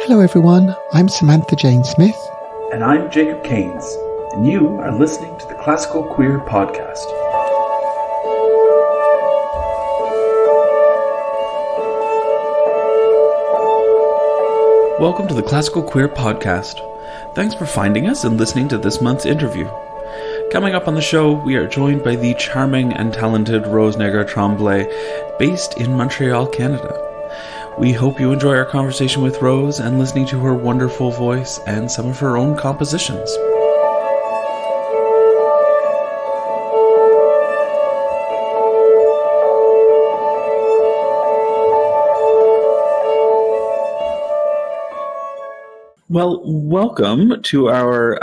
Hello everyone, I'm Samantha Jane Smith. And I'm Jacob Keynes, and you are listening to the Classical Queer Podcast. Welcome to the Classical Queer Podcast. Thanks for finding us and listening to this month's interview. Coming up on the show, we are joined by the charming and talented Rose Naggar Tremblay, based in Montreal, Canada. We hope you enjoy our conversation with Rose and listening to her wonderful voice and some of her own compositions. Well, welcome to our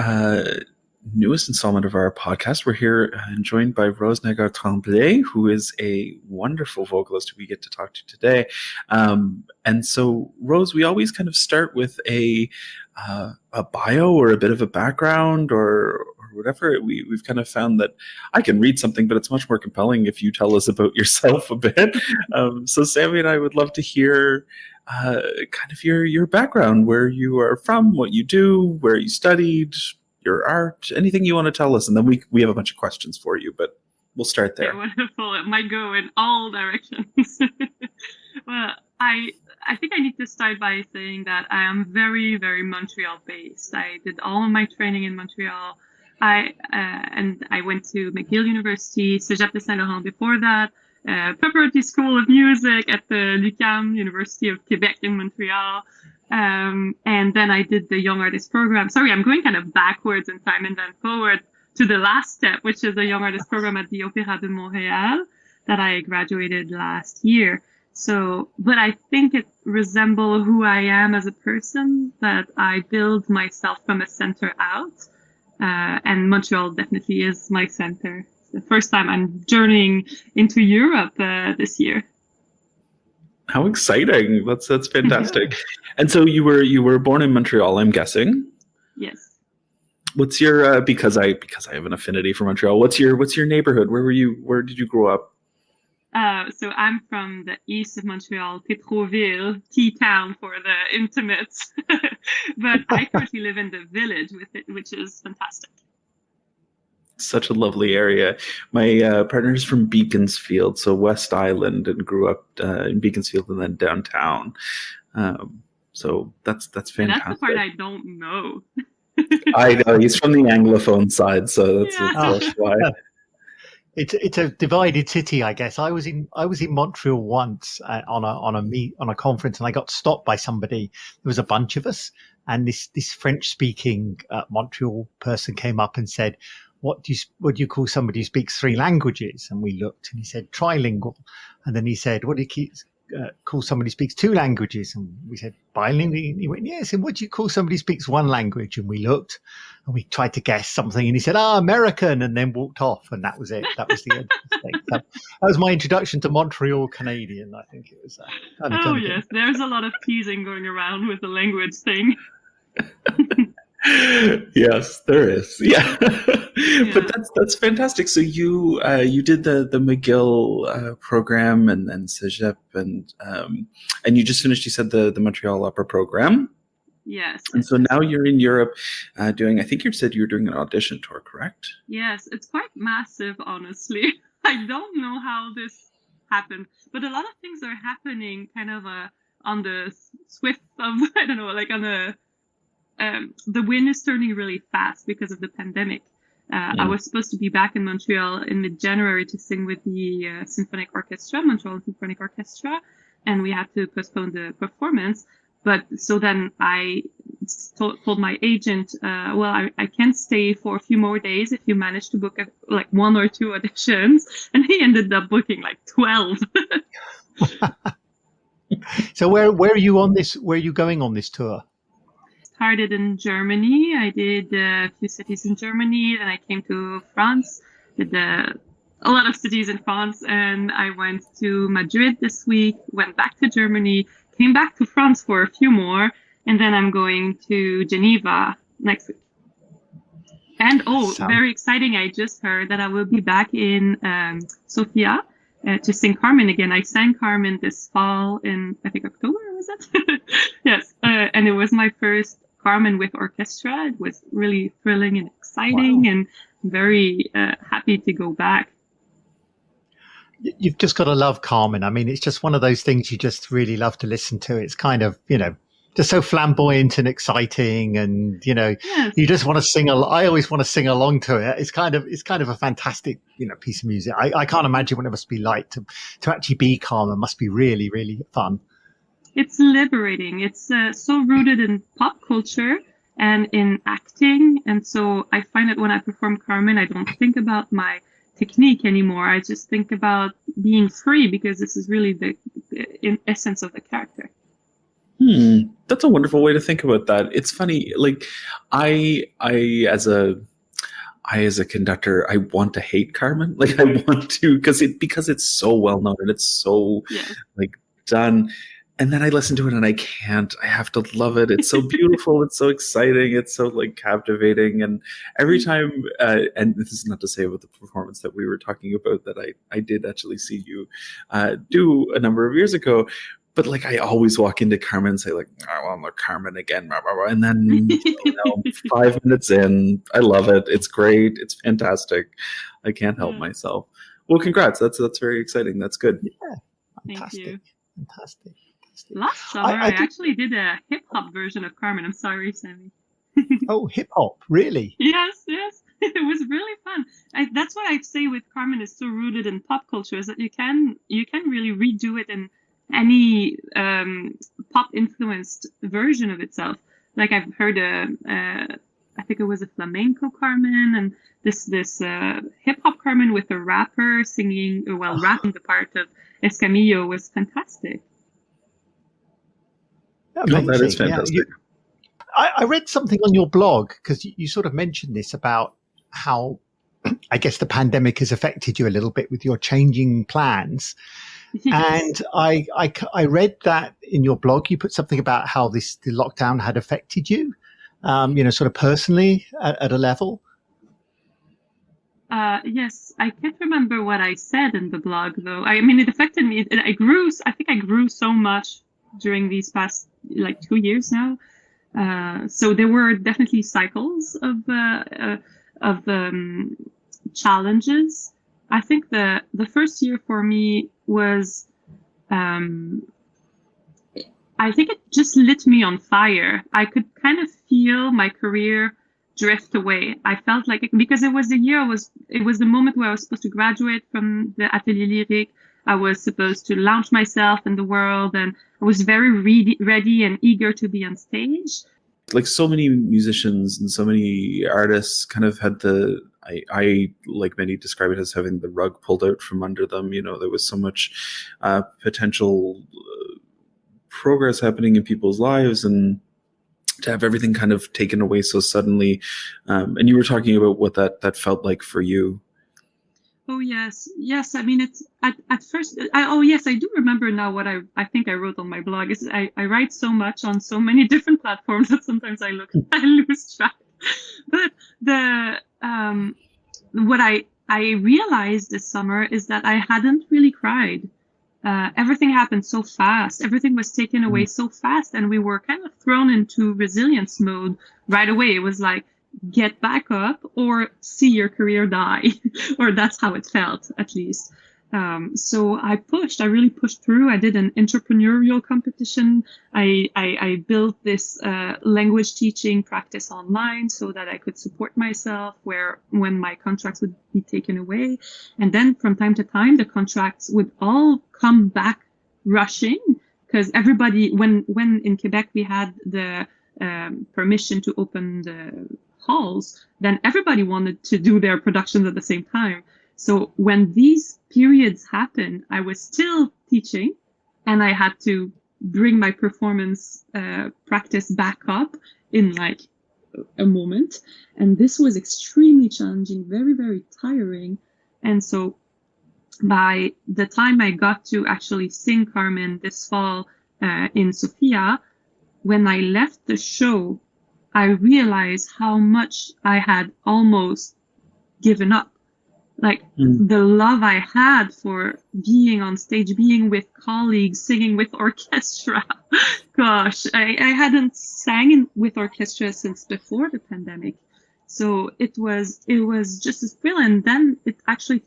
newest installment of our podcast. We're here joined by Rose Naggar Tremblay, who is a wonderful vocalist who we get to talk to today. And so, Rose, we always kind of start with a bio or a bit of a background or whatever. We've kind of found that I can read something, but it's much more compelling if you tell us about yourself a bit. So Sammi and I would love to hear kind of your background, where you are from, what you do, where you studied, your art, anything you want to tell us, and then we have a bunch of questions for you, but we'll start there. Yeah, wonderful. It might go in all directions. Well, I think I need to start by saying that I am very, very Montreal based. I did all of my training in Montreal. And I went to McGill University, Cégep de Saint-Laurent before that, Preparatory School of Music at the l'UQAM, University of Quebec in Montreal. And then I did the Young Artist Program. Sorry, I'm going kind of backwards in time and then forward to the last step, which is the Young Artist Program at the Opéra de Montréal that I graduated last year. So, but I think it resembles who I am as a person, that I build myself from a center out. And Montreal definitely is my center. It's the first time I'm journeying into Europe this year. How exciting! That's fantastic. And so you were born in Montreal, I'm guessing. Yes. What's your because I have an affinity for Montreal. What's your neighborhood? Where did you grow up? So I'm from the east of Montreal, Tétroville, T-town for the intimates. But I currently live in the village which is fantastic. Such a lovely area. My partner's from Beaconsfield, so West Island, and grew up in Beaconsfield and then downtown. So that's fantastic. And that's the part I don't know. I know, he's from the Anglophone side, so that's why. It's a divided city, I guess. I was in Montreal once on a conference, and I got stopped by somebody. There was a bunch of us, and this French speaking Montreal person came up and said, What do you call somebody who speaks three languages? And we looked, and he said trilingual. And then he said, what do you call somebody who speaks two languages? And we said bilingual. He went, yes. And what do you call somebody who speaks one language? And we looked, and we tried to guess something. And he said, American, and then walked off. And that was it. That was the end of the thing. So that was my introduction to Montreal Canadian. I think it was yes, there's a lot of teasing going around with the language thing. Yes, there is. Yeah. But that's fantastic. So you did the McGill program and then Cégep and you just finished, you said, the Montreal Opera program. Yes. And so now you're in Europe doing, I think you said you were doing an audition tour, correct? Yes, it's quite massive, honestly. I don't know how this happened, but a lot of things are happening kind of on the swift of, I don't know, like on the wind is turning really fast because of the pandemic. I was supposed to be back in Montreal in mid-January to sing with the Symphonic Orchestra, Montreal Symphonic Orchestra, and we had to postpone the performance. But so then I told my agent, I can stay for a few more days if you manage to book like one or two auditions. And he ended up booking like 12. So where are you on this? Where are you going on this tour? Started in Germany. I did a few cities in Germany. Then I came to France, did a lot of cities in France, and I went to Madrid this week, went back to Germany, came back to France for a few more, and then I'm going to Geneva next week. And very exciting, I just heard that I will be back in Sofia to sing Carmen again. I sang Carmen this fall in, I think, October. was it? Yes, and it was my first Carmen with orchestra. It was really thrilling and exciting, Wow. and very happy to go back. You've just got to love Carmen. I mean, it's just one of those things you just really love to listen to. It's kind of, just so flamboyant and exciting, and Yes. you just want to sing. I always want to sing along to it. It's kind of a fantastic, piece of music. I can't imagine what it must be like to actually be Carmen. It must be really, really fun. It's liberating. It's so rooted in pop culture and in acting. And so I find that when I perform Carmen, I don't think about my technique anymore. I just think about being free, because this is really the in essence of the character. That's a wonderful way to think about that. It's funny, like I as a conductor, I want to hate Carmen. Like I want to, because it's so well known and it's so like done. And then I listen to it and I can't. I have to love it. It's so beautiful. It's so exciting. It's so like captivating. And every time, and this is not to say about the performance that we were talking about that I did actually see you do a number of years ago. But like I always walk into Carmen and say like, oh, I'm a Carmen again, blah, blah, blah. And then 5 minutes in, I love it. It's great. It's fantastic. I can't help myself. Well, congrats. That's very exciting. That's good. Yeah, fantastic. Thank you. Fantastic. Last summer, I actually did a hip hop version of Carmen. I'm sorry, Sammi. Oh, hip hop, really? Yes. It was really fun. That's what I say with Carmen is so rooted in pop culture, is that you can really redo it in any pop influenced version of itself. Like I've heard I think it was a flamenco Carmen, and this hip hop Carmen with a rapper singing, rapping the part of Escamillo was fantastic. Amazing. Oh, that is fantastic. I read something on your blog, because you sort of mentioned this about how I guess the pandemic has affected you a little bit with your changing plans. And I read that in your blog you put something about how the lockdown had affected you, sort of personally at a level. Yes, I can't remember what I said in the blog though. I mean, it affected me. I think I grew so much during these past 2 years now. So there were definitely cycles of challenges. I think the first year for me was, I think it just lit me on fire. I could kind of feel my career drift away. I felt like because it was the year it was the moment where I was supposed to graduate from the Atelier Lyrique. I was supposed to launch myself in the world, and I was very ready and eager to be on stage. Like so many musicians and so many artists kind of had I like many describe it as having the rug pulled out from under them. There was so much potential progress happening in people's lives, and to have everything kind of taken away so suddenly. And you were talking about what that felt like for you. Oh, yes. I mean, it's at first. I do remember now what I think I wrote on my blog. Is I write so much on so many different platforms that sometimes I lose track. But what I realized this summer is that I hadn't really cried. Everything happened so fast. Everything was taken away so fast, and we were kind of thrown into resilience mode right away. It was like, get back up or see your career die, or that's how it felt, at least. So I really pushed through. I did an entrepreneurial competition. I built this language teaching practice online so that I could support myself when my contracts would be taken away. And then from time to time, the contracts would all come back rushing, because everybody, when in Quebec we had the permission to open the halls, then everybody wanted to do their productions at the same time. So when these periods happened, I was still teaching, and I had to bring my performance practice back up in a moment. And this was extremely challenging, very, very tiring. And so by the time I got to actually sing Carmen this fall in Sofia, when I left the show, I realized how much I had almost given up. Like Mm. the love I had for being on stage, being with colleagues, singing with orchestra. Gosh, I hadn't sang with orchestra since before the pandemic. So it was just a thrill. And then it actually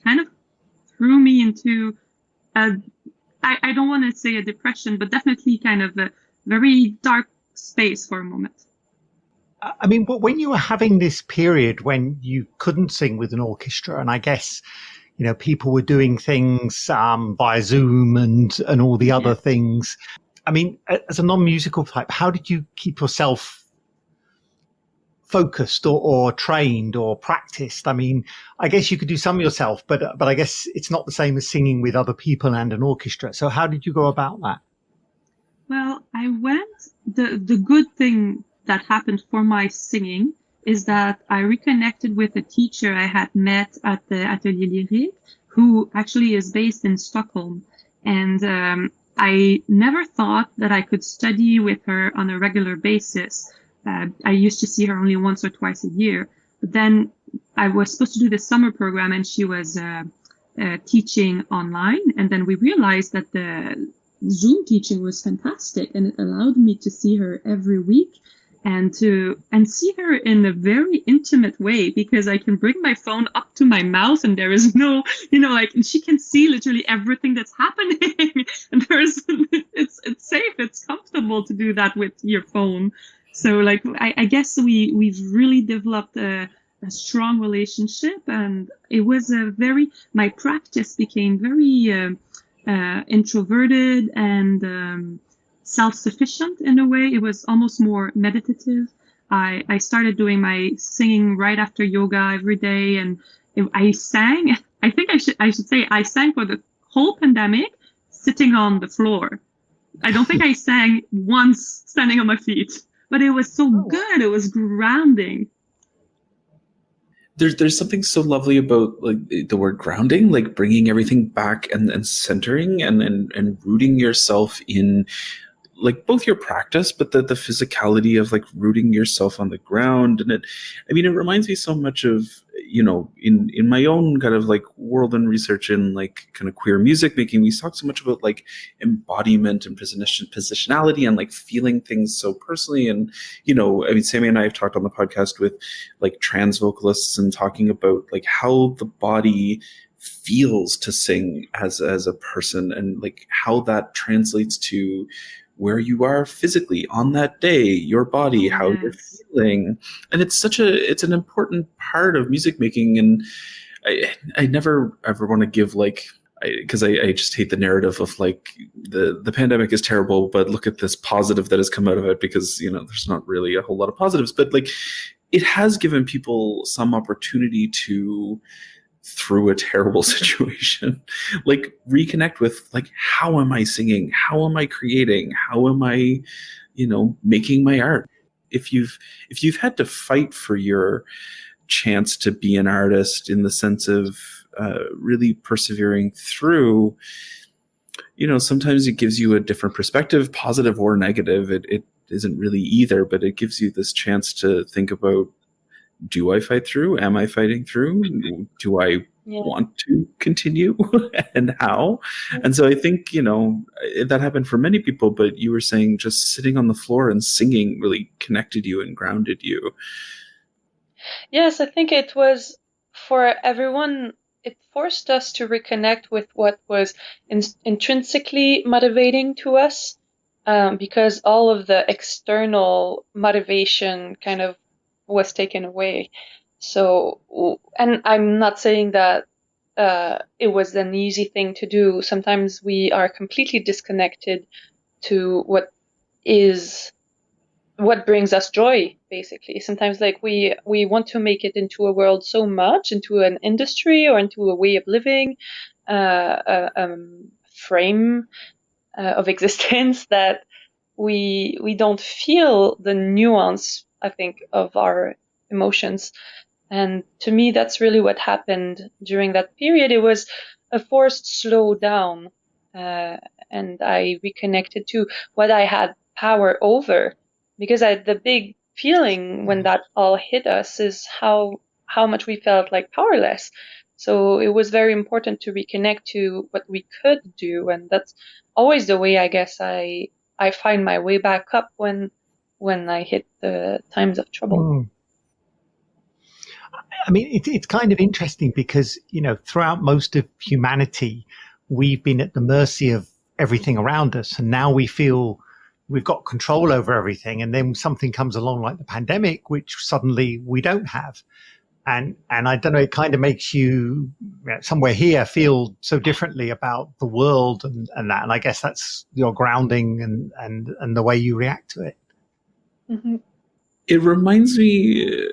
kind of threw me into a, I don't want to say a depression, but definitely kind of a very dark space for a moment. I mean, but when you were having this period when you couldn't sing with an orchestra, and I guess, people were doing things via Zoom and all the other Yes. things. I mean, as a non-musical type, how did you keep yourself focused or trained or practiced? I mean, I guess you could do some yourself, but I guess it's not the same as singing with other people and an orchestra. So how did you go about that? Well, the good thing that happened for my singing is that I reconnected with a teacher I had met at the Atelier Lyrique, who actually is based in Stockholm. And I never thought that I could study with her on a regular basis. I used to see her only once or twice a year. But then I was supposed to do the summer program, and she was teaching online. And then we realized that the Zoom teaching was fantastic, and it allowed me to see her every week and see her in a very intimate way, because I can bring my phone up to my mouth and there is no, like, and she can see literally everything that's happening. And it's safe, it's comfortable to do that with your phone. So like I guess we've really developed a strong relationship, and it was my practice became very introverted and self-sufficient in a way. It was almost more meditative. I started doing my singing right after yoga every day, and I sang. I think I should say I sang for the whole pandemic sitting on the floor. I don't think I sang once standing on my feet, but it was so good. It was grounding. There's something so lovely about like the word grounding, like bringing everything back and centering and rooting yourself in like both your practice, but the physicality of like rooting yourself on the ground. And it reminds me so much of, in my own kind of like world and research in like kind of queer music making, we talk so much about like embodiment and positionality and like feeling things so personally. And, Sammy and I have talked on the podcast with like trans vocalists and talking about like how the body feels to sing as a person, and like how that translates to where you are physically on that day, your body, how you're feeling. And it's an important part of music making. And I never ever want to give like, because I just hate the narrative of like the pandemic is terrible, but look at this positive that has come out of it, because, there's not really a whole lot of positives, but like it has given people some opportunity to, through a terrible situation, like reconnect with like, how am I singing? How am I creating? How am I, making my art? If you've had to fight for your chance to be an artist in the sense of really persevering through, sometimes it gives you a different perspective, positive or negative. It isn't really either, but it gives you this chance to think about, do I fight through? Am I fighting through? Do I want to continue? And how? And so I think, that happened for many people, but you were saying just sitting on the floor and singing really connected you and grounded you. Yes, I think it was for everyone. It forced us to reconnect with what was intrinsically motivating to us, because all of the external motivation kind of was taken away. So, and I'm not saying that it was an easy thing to do. Sometimes we are completely disconnected to what brings us joy, basically. Sometimes like we want to make it into a world so much, into an industry or into a way of living, frame of existence, that we don't feel the nuance, I think, of our emotions. And to me, that's really what happened during that period. It was a forced slow down, and I reconnected to what I had power over, because the big feeling when that all hit us is how much we felt like powerless. So it was very important to reconnect to what we could do, and that's always the way I guess I find my way back up when I hit the times of trouble. Mm. I mean, it's kind of interesting because, throughout most of humanity, we've been at the mercy of everything around us. And now we feel we've got control over everything. And then something comes along like the pandemic, which suddenly we don't have. And I don't know, it kind of makes you somewhere here feel so differently about the world and that. And I guess that's your grounding and the way you react to it. Mm-hmm. It reminds me.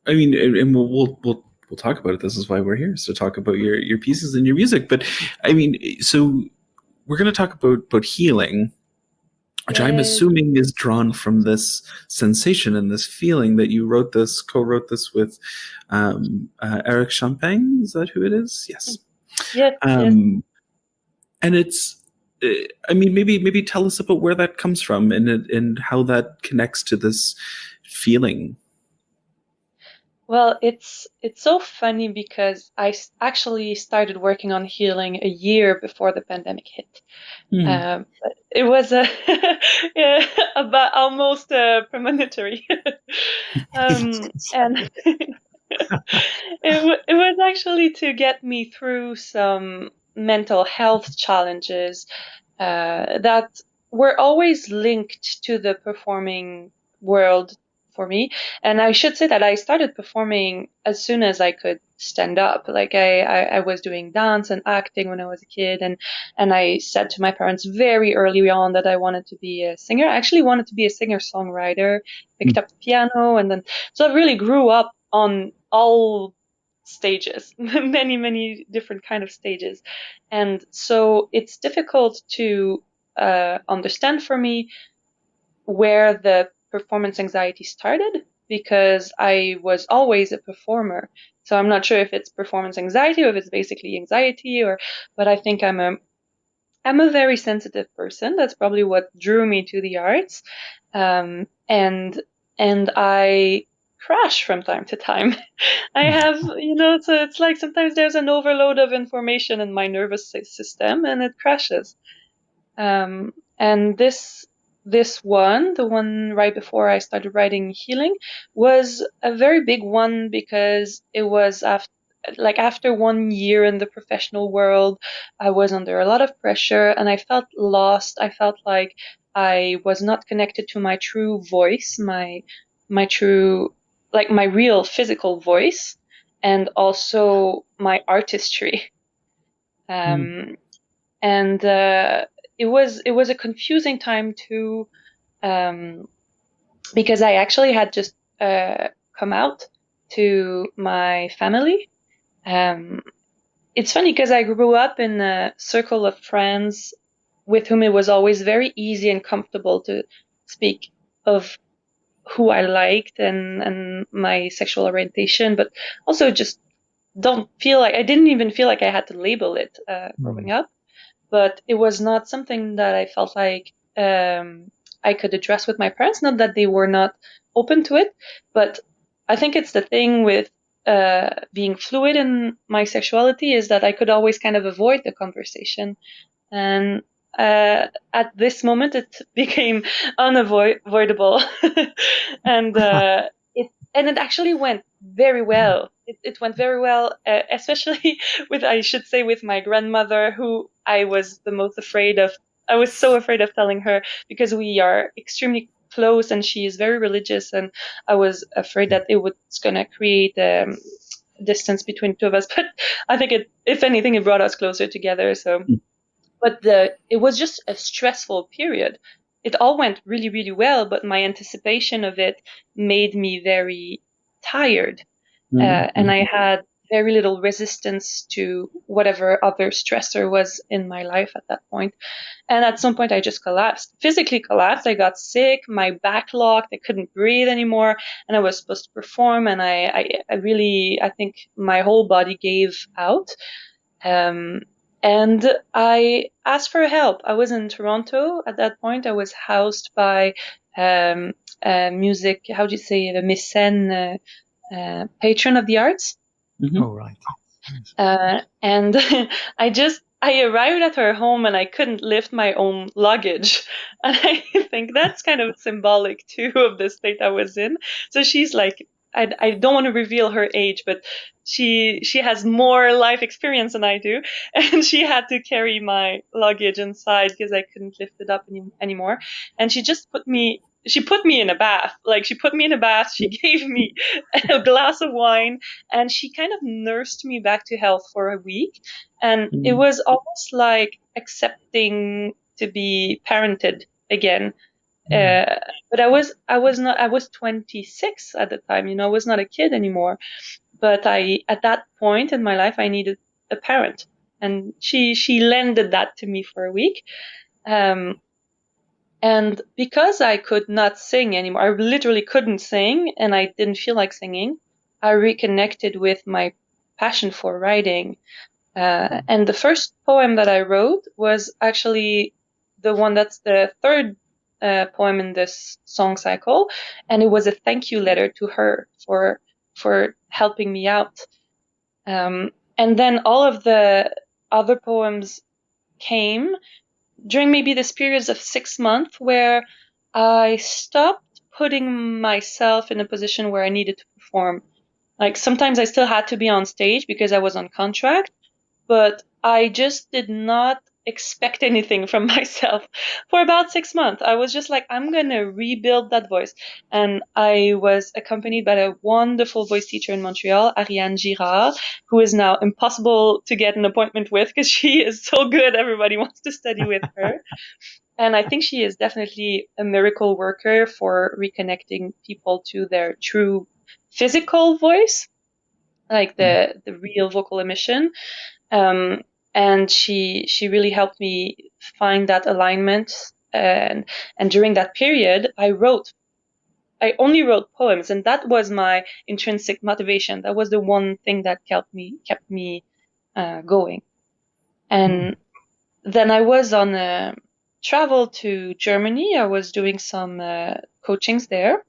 I mean, and we'll talk about it. This is why we're here, so talk about your pieces and your music. But I mean, so we're going to talk about healing, which I'm assuming is drawn from this sensation and this feeling that you co-wrote this with Eric Champagne. Is that who it is? Yes. Yes. Yes. And it's, I mean, maybe tell us about where that comes from and how that connects to this feeling. Well, it's so funny because I actually started working on healing a year before the pandemic hit. But it was about almost premonitory, and it was actually to get me through some mental health challenges that were always linked to the performing world for me. And I should say that I started performing as soon as I could stand up. Like I was doing dance and acting when I was a kid, and I said to my parents very early on that I wanted to be a singer. I actually wanted to be a singer-songwriter, picked up the piano, and then so I really grew up on all stages, many different kind of stages. And so it's difficult to understand for me where the performance anxiety started, because I was always a performer. So I'm not sure if it's performance anxiety or if it's basically anxiety, but I think I'm a very sensitive person. That's probably what drew me to the arts. And I crash from time to time. I have, so it's like sometimes there's an overload of information in my nervous system and it crashes. And this one, the one right before I started writing healing, was a very big one because it was after 1 year in the professional world, I was under a lot of pressure and I felt lost. I felt like I was not connected to my true voice, my true, like my real physical voice, and also my artistry. And it was a confusing time too, because I actually had just come out to my family. It's funny because I grew up in a circle of friends with whom it was always very easy and comfortable to speak of who I liked and my sexual orientation, but also just I didn't even feel like I had to label it growing up. But it was not something that I felt like I could address with my parents. Not that they were not open to it, but I think it's the thing with being fluid in my sexuality is that I could always kind of avoid the conversation. And at this moment, it became unavoidable. And it actually went very well. It went very well, especially I should say, with my grandmother, who I was the most afraid of. I was so afraid of telling her because we are extremely close and she is very religious, and I was afraid that it was going to create distance between the two of us. But I think if anything, it brought us closer together. So, but it was just a stressful period. It all went really, really well, but my anticipation of it made me very tired. And I had very little resistance to whatever other stressor was in my life at that point. And at some point, I just collapsed, physically collapsed. I got sick, my back locked, I couldn't breathe anymore, and I was supposed to perform. And I think my whole body gave out. And I asked for help. I was in Toronto at that point. I was housed by music, how do you say it, a mécène, patron of the arts. Oh, right. And I arrived at her home and I couldn't lift my own luggage. And I think that's kind of symbolic too of the state I was in. So she's like, I don't want to reveal her age, but she has more life experience than I do. And she had to carry my luggage inside because I couldn't lift it up anymore. And she put me in a bath. Like, she put me in a bath. She gave me a glass of wine, and she kind of nursed me back to health for a week. And it was almost like accepting to be parented again. But I was 26 at the time, I was not a kid anymore. But at that point in my life, I needed a parent, and she lended that to me for a week. And because I could not sing anymore, I literally couldn't sing, and I didn't feel like singing, I reconnected with my passion for writing. And the first poem that I wrote was actually the one that's the third poem in this song cycle, and it was a thank you letter to her for helping me out. And then all of the other poems came during maybe this periods of 6 months where I stopped putting myself in a position where I needed to perform. Like, sometimes I still had to be on stage because I was on contract, but I just did not expect anything from myself for about 6 months. I was just like, I'm going to rebuild that voice. And I was accompanied by a wonderful voice teacher in Montreal, Ariane Girard, who is now impossible to get an appointment with because she is so good. Everybody wants to study with her. And I think she is definitely a miracle worker for reconnecting people to their true physical voice, like the real vocal emission. And she really helped me find that alignment. And during that period, I only wrote poems, and that was my intrinsic motivation. That was the one thing that kept me going. And then I was on a travel to Germany. I was doing some coachings there.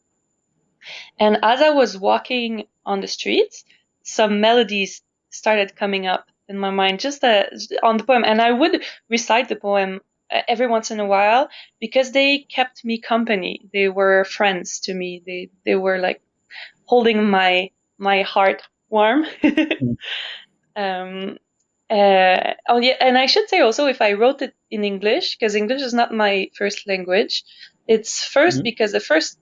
And as I was walking on the streets, some melodies started coming up in my mind, just on the poem. And I would recite the poem every once in a while because they kept me company. They were friends to me. They were like holding my heart warm. Oh yeah, and I should say also, if I wrote it in English, because English is not my first language, it's first because the first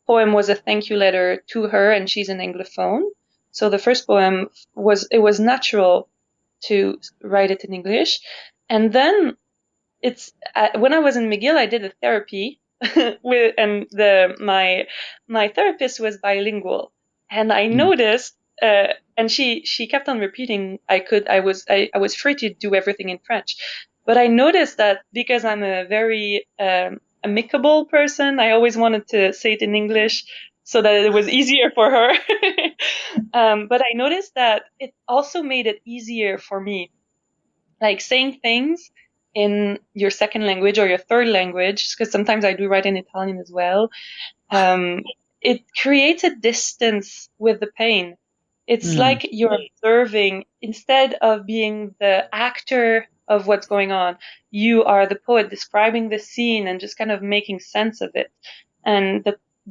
poem was a thank you letter to her, and she's an Anglophone. So the first poem was natural to write it in English. And then when I was in McGill, I did a therapy and my therapist was bilingual, and I noticed, and she kept on repeating, I was free to do everything in French, but I noticed that because I'm a very amicable person, I always wanted to say it in English so that it was easier for her. But I noticed that it also made it easier for me, like saying things in your second language or your third language, because sometimes I do write in Italian as well. It creates a distance with the pain. It's like you're observing instead of being the actor of what's going on. You are the poet describing the scene and just kind of making sense of it. And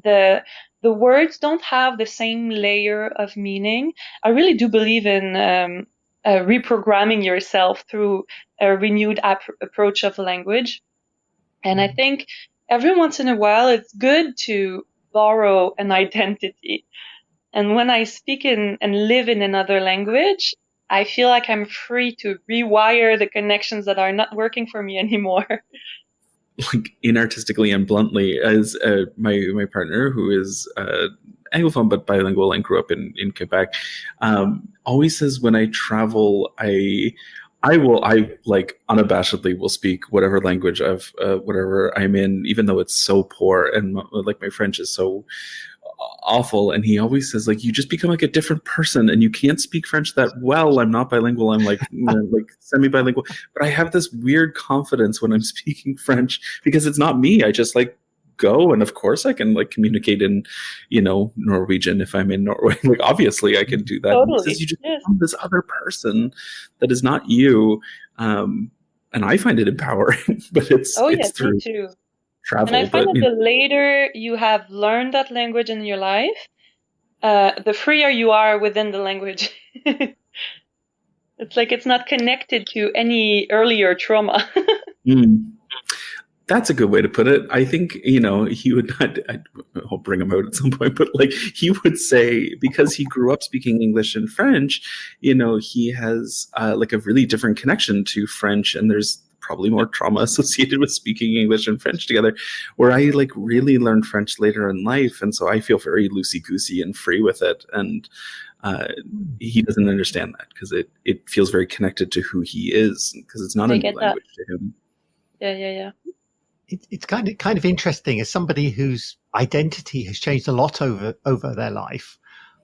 the words don't have the same layer of meaning. I really do believe in reprogramming yourself through a renewed approach of language. And I think every once in a while, it's good to borrow an identity. And when I speak and live in another language, I feel like I'm free to rewire the connections that are not working for me anymore. Like, inartistically and bluntly, as my partner, who is Anglophone but bilingual and grew up in Quebec, always says when I travel, I like unabashedly will speak whatever language of whatever I'm in, even though it's so poor, and like my French is so awful. And he always says, like, you just become like a different person, and you can't speak French that well. I'm not bilingual. I'm like like semi-bilingual, but I have this weird confidence when I'm speaking French because it's not me. I just like go. And of course I can like communicate in, Norwegian if I'm in Norway. Like obviously I can do that. Because Totally. you just Yes. become this other person that is not you. And I find it empowering, but it's Yes, me through too. travel. And I find But that the later you have learned that language in your life, the freer you are within the language. It's like it's not connected to any earlier trauma. That's a good way to put it. I think, he would not, I'll bring him out at some point, but like he would say, because he grew up speaking English and French, he has like a really different connection to French, and there's probably more trauma associated with speaking English and French together, where I like really learned French later in life. And so I feel very loosey-goosey and free with it. And he doesn't understand that because it feels very connected to who he is, because it's not a new language to him. Yeah. It's kind of interesting as somebody whose identity has changed a lot over their life.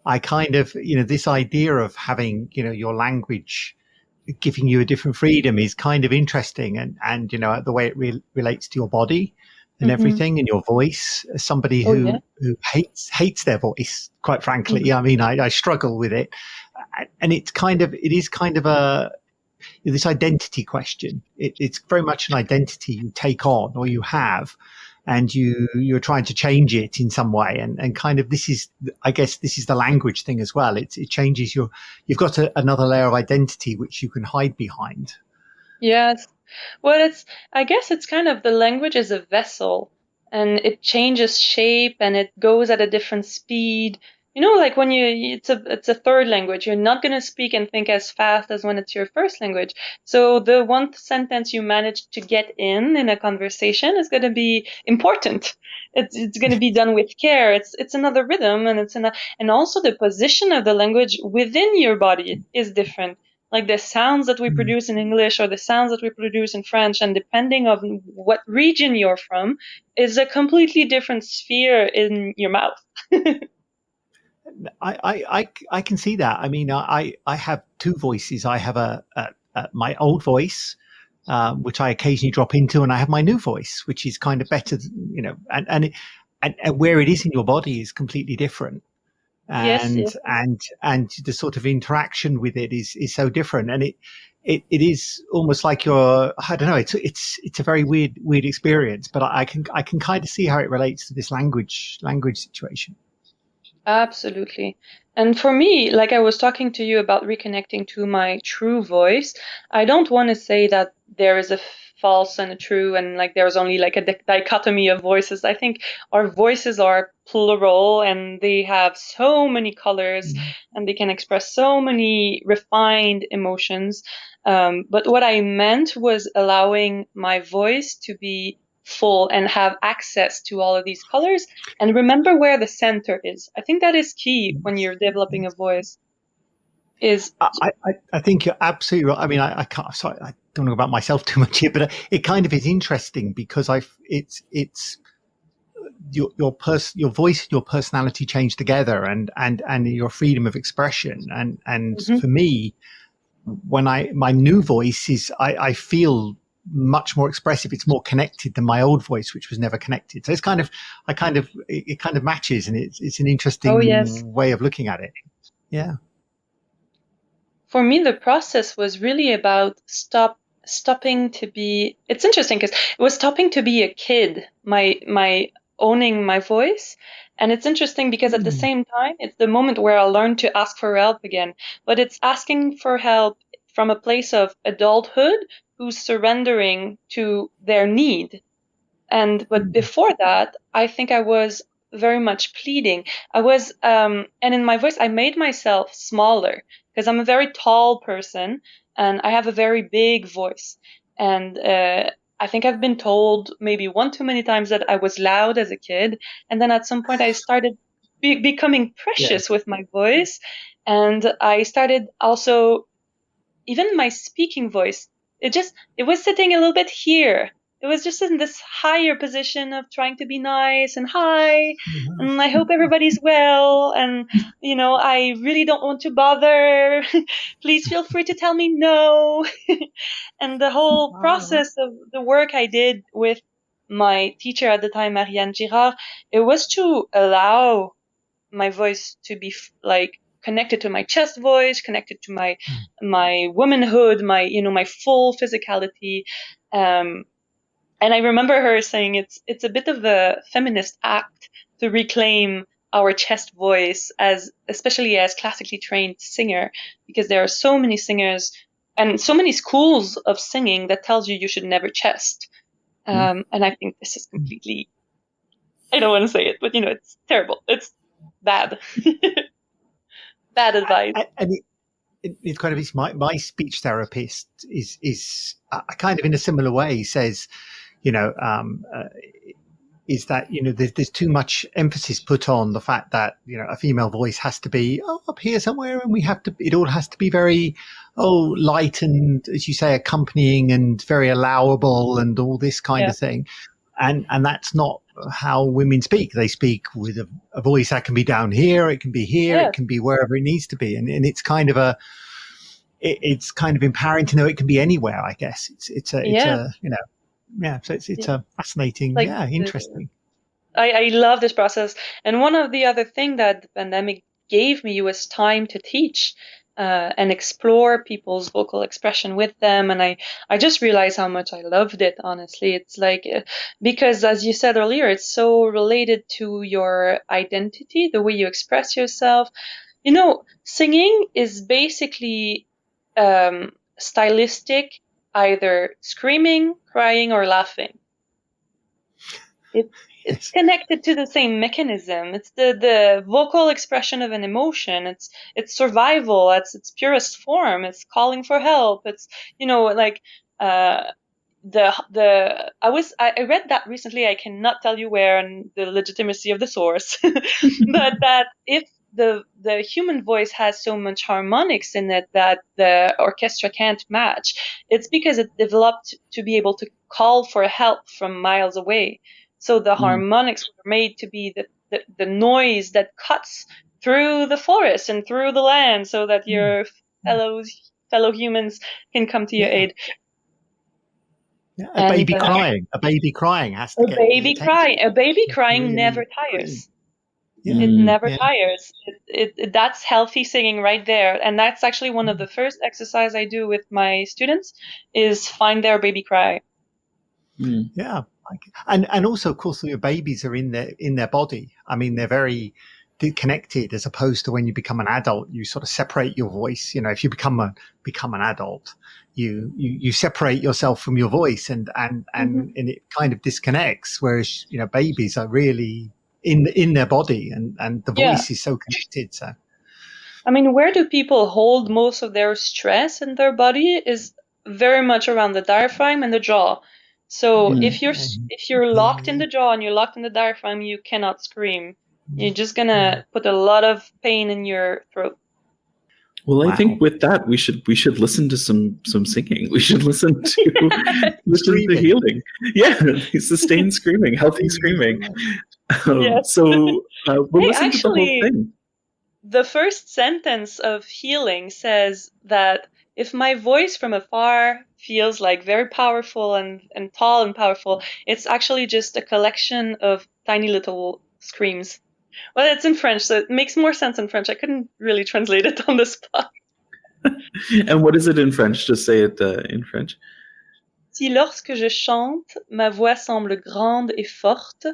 I kind of, this idea of having, your language giving you a different freedom is kind of interesting, and the way it relates to your body and everything, and your voice. As somebody who hates their voice, quite frankly, I mean, I struggle with it, and it is kind of this identity question. It's very much an identity you take on or you have, and you're trying to change it in some way. And kind of I guess this is the language thing as well. It changes you've got another layer of identity which you can hide behind. Yes. Well, I guess it's kind of the language is a vessel, and it changes shape and it goes at a different speed. Like when it's a third language, you're not going to speak and think as fast as when it's your first language. So the one sentence you manage to get in a conversation is going to be important. It's going to be done with care. It's another rhythm, and also the position of the language within your body is different. Like the sounds that we produce in English or the sounds that we produce in French, and depending on what region you're from, is a completely different sphere in your mouth. I can see that. I mean, I have two voices. I have my old voice, which I occasionally drop into, and I have my new voice, which is kind of better, and where it is in your body is completely different. Yes. And the sort of interaction with it is so different, and it is almost like I don't know, it's a very weird experience, but I can kind of see how it relates to this language situation. Absolutely. And for me, like I was talking to you about reconnecting to my true voice, I don't want to say that there is a false and a true, and like there's only like a dichotomy of voices. I think our voices are plural, and they have so many colors, and they can express so many refined emotions. But what I meant was allowing my voice to be full and have access to all of these colors, and remember where the center is. I think that is key when you're developing a voice. I think you're absolutely right. I mean, I can't. Sorry, I don't know about myself too much here, but it kind of is interesting because it's your voice, your personality change together, and your freedom of expression. And for me, when my new voice is, I feel much more expressive. It's more connected than my old voice, which was never connected. So it's kind of, it kind of matches, and it's an interesting way of looking at it. Yeah. For me, the process was really about stopping to be. It's interesting because it was stopping to be a kid. My owning my voice. And it's interesting because at the same time, it's the moment where I learned to ask for help again. But it's asking for help from a place of adulthood who's surrendering to their need. But before that, I think I was very much pleading. And in my voice, I made myself smaller because I'm a very tall person and I have a very big voice. And I think I've been told maybe one too many times that I was loud as a kid. And then at some point, I started becoming precious with my voice. And I started also, even my speaking voice, it was sitting a little bit here. It was just in this higher position of trying to be nice and hi, and I hope everybody's well, and I really don't want to bother. Please feel free to tell me no. And the whole process of the work I did with my teacher at the time, Marianne Girard, it was to allow my voice to be like connected to my chest voice, connected to my womanhood, my full physicality. And I remember her saying it's a bit of a feminist act to reclaim our chest voice, especially as classically trained singer, because there are so many singers and so many schools of singing that tells you should never chest. And I think this is completely, I don't want to say it, but it's terrible. It's bad. Bad advice. And it's kind of my speech therapist is kind of in a similar way says, is that there's too much emphasis put on the fact that a female voice has to be up here somewhere, and it all has to be very light and, as you say, accompanying and very allowable and all this kind of thing, and that's not how women speak. They speak with a voice that can be down here, it can be here, it can be wherever it needs to be, and it's kind of it's kind of empowering to know it can be anywhere. I guess it's a so it's a fascinating, interesting. I love this process, and one of the other thing that the pandemic gave me was time to teach and explore people's vocal expression with them, and I just realized how much I loved it. Honestly, it's like because, as you said earlier, it's so related to your identity, the way you express yourself. Singing is basically stylistic, either screaming, crying, or laughing. It's connected to the same mechanism. It's the vocal expression of an emotion. It's survival at its purest form. It's calling for help. It's I read that recently. I cannot tell you where and the legitimacy of the source, but that if the human voice has so much harmonics in it that the orchestra can't match, it's because it developed to be able to call for help from miles away. So the harmonics were made to be the noise that cuts through the forest and through the land, so that your fellow humans can come to your aid. Yeah, a baby crying has to get baby crying. A baby crying really never tires. Yeah. It never tires. That's healthy singing right there. And that's actually one of the first exercise I do with my students is find their baby cry. Yeah. And also, of course, your babies are in their body. I mean, they're very connected, as opposed to when you become an adult, you sort of separate your voice. If you become an adult, you separate yourself from your voice and it kind of disconnects. Whereas, babies are really in their body and the voice is so connected. So, I mean, where do people hold most of their stress in their body is very much around the diaphragm and the jaw. So if you're locked in the jaw and you're locked in the diaphragm, you cannot scream. You're just gonna put a lot of pain in your throat. Well, I think with that we should listen to some singing. We should listen to healing. Yeah, sustained screaming, healthy screaming. So we'll listen to the whole thing. The first sentence of Healing says that if my voice from afar feels like very powerful and tall and powerful, it's actually just a collection of tiny little screams. Well, it's in French, so it makes more sense in French. I couldn't really translate it on the spot. And what is it in French? Just say it in French. Si lorsque je chante, ma voix semble grande et forte,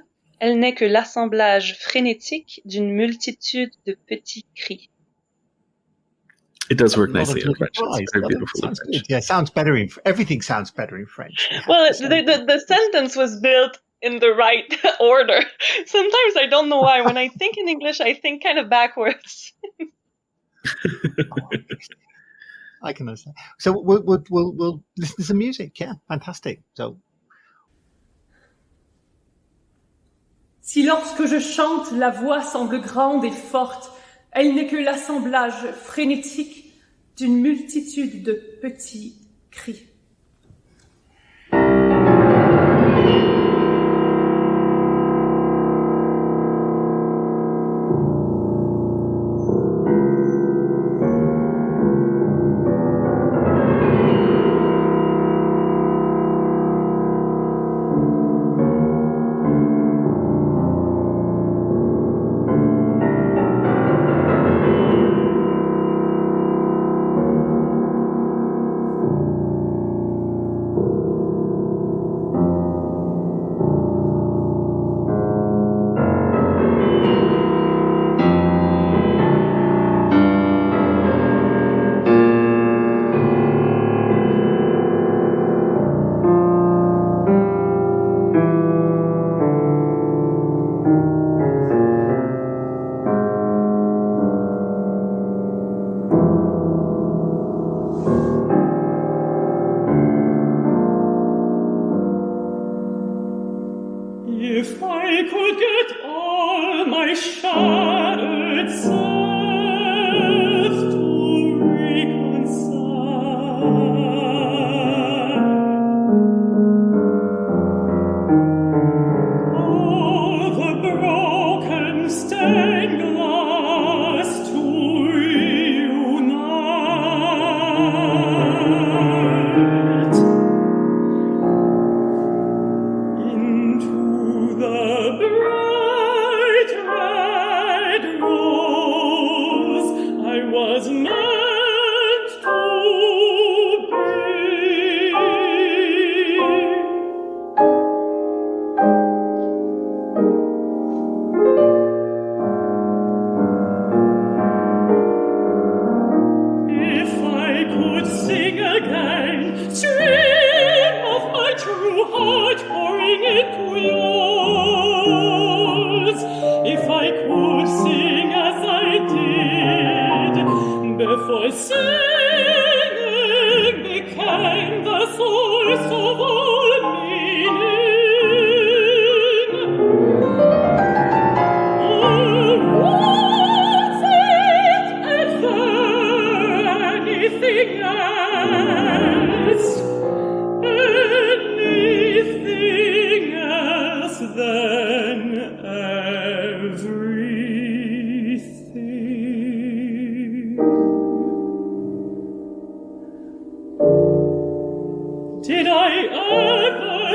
elle n'est que l'assemblage frénétique d'une multitude de petits cris. It does work nicely in French. It's very beautiful in French. Yeah, sounds better everything sounds better in French. Well, the sentence was built in the right order. Sometimes I don't know why. When I think in English, I think kind of backwards. I can understand. So we'll listen to some music. Yeah, fantastic. So. Si lorsque je chante, la voix semble grande et forte, elle n'est que l'assemblage frénétique d'une multitude de petits cris.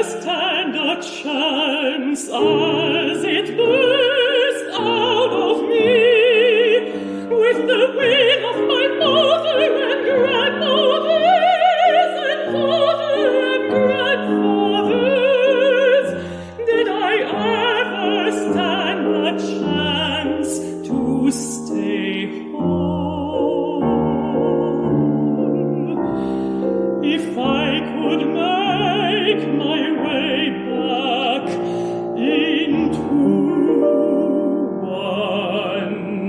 ever stand a chance as it burst out of me with the will of my mother and grandmothers and father and grandfathers? Did I ever stand a chance to stay home? If I could make my way back into oneself,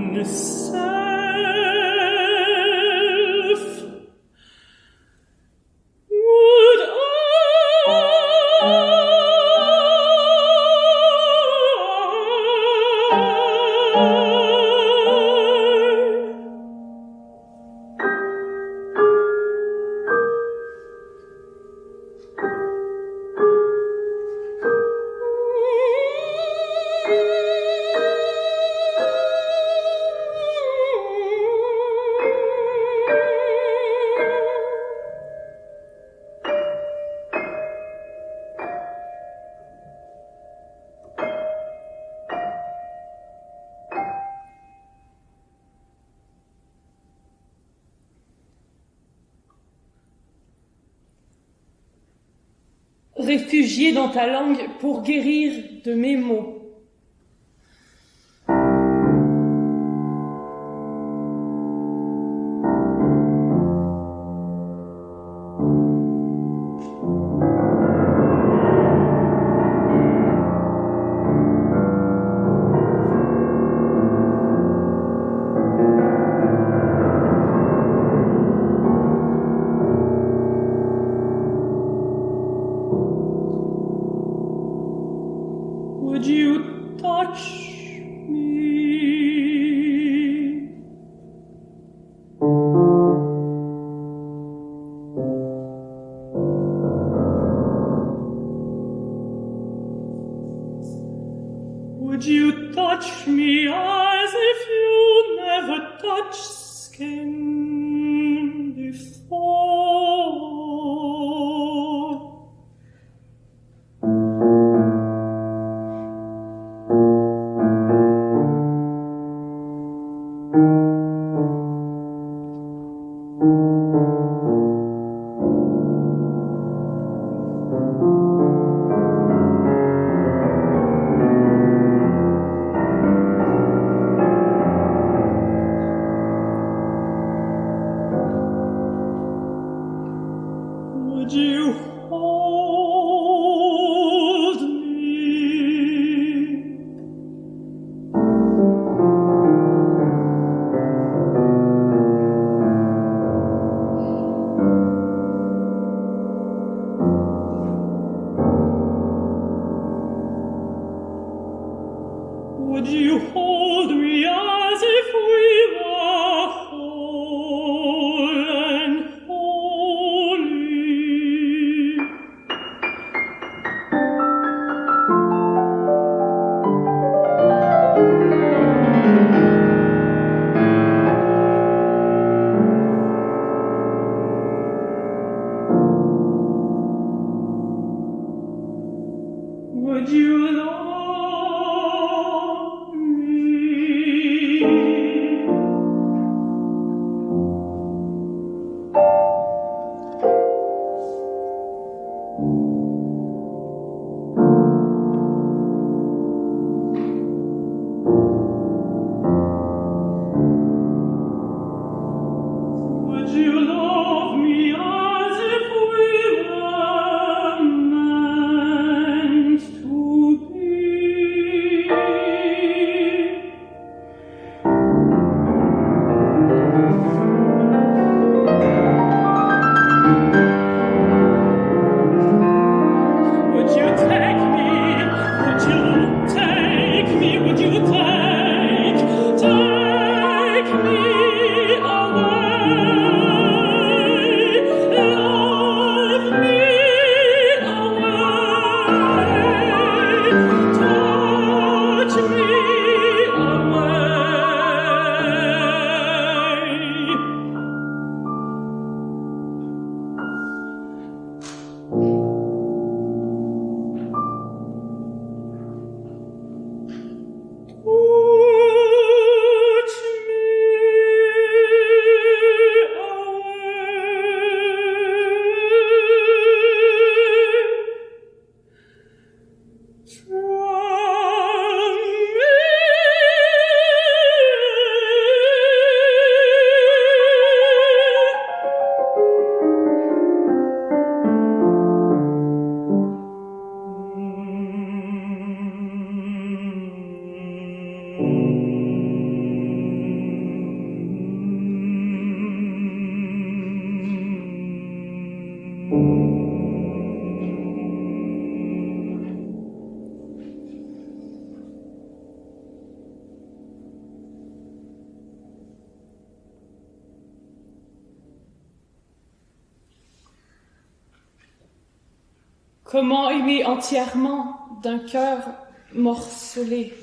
would réfugié dans ta langue pour guérir de mes maux. Would you touch me? Would you touch me as if you never touched skin before? Would you hold me? Would you hold me as if we were whole and holy? Would you love me? Would you love me as if we were meant to be? Comment aimer entièrement d'un cœur morcelé?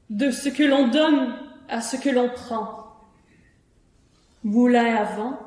De ce que l'on donne à ce que l'on prend. Moulin à vent.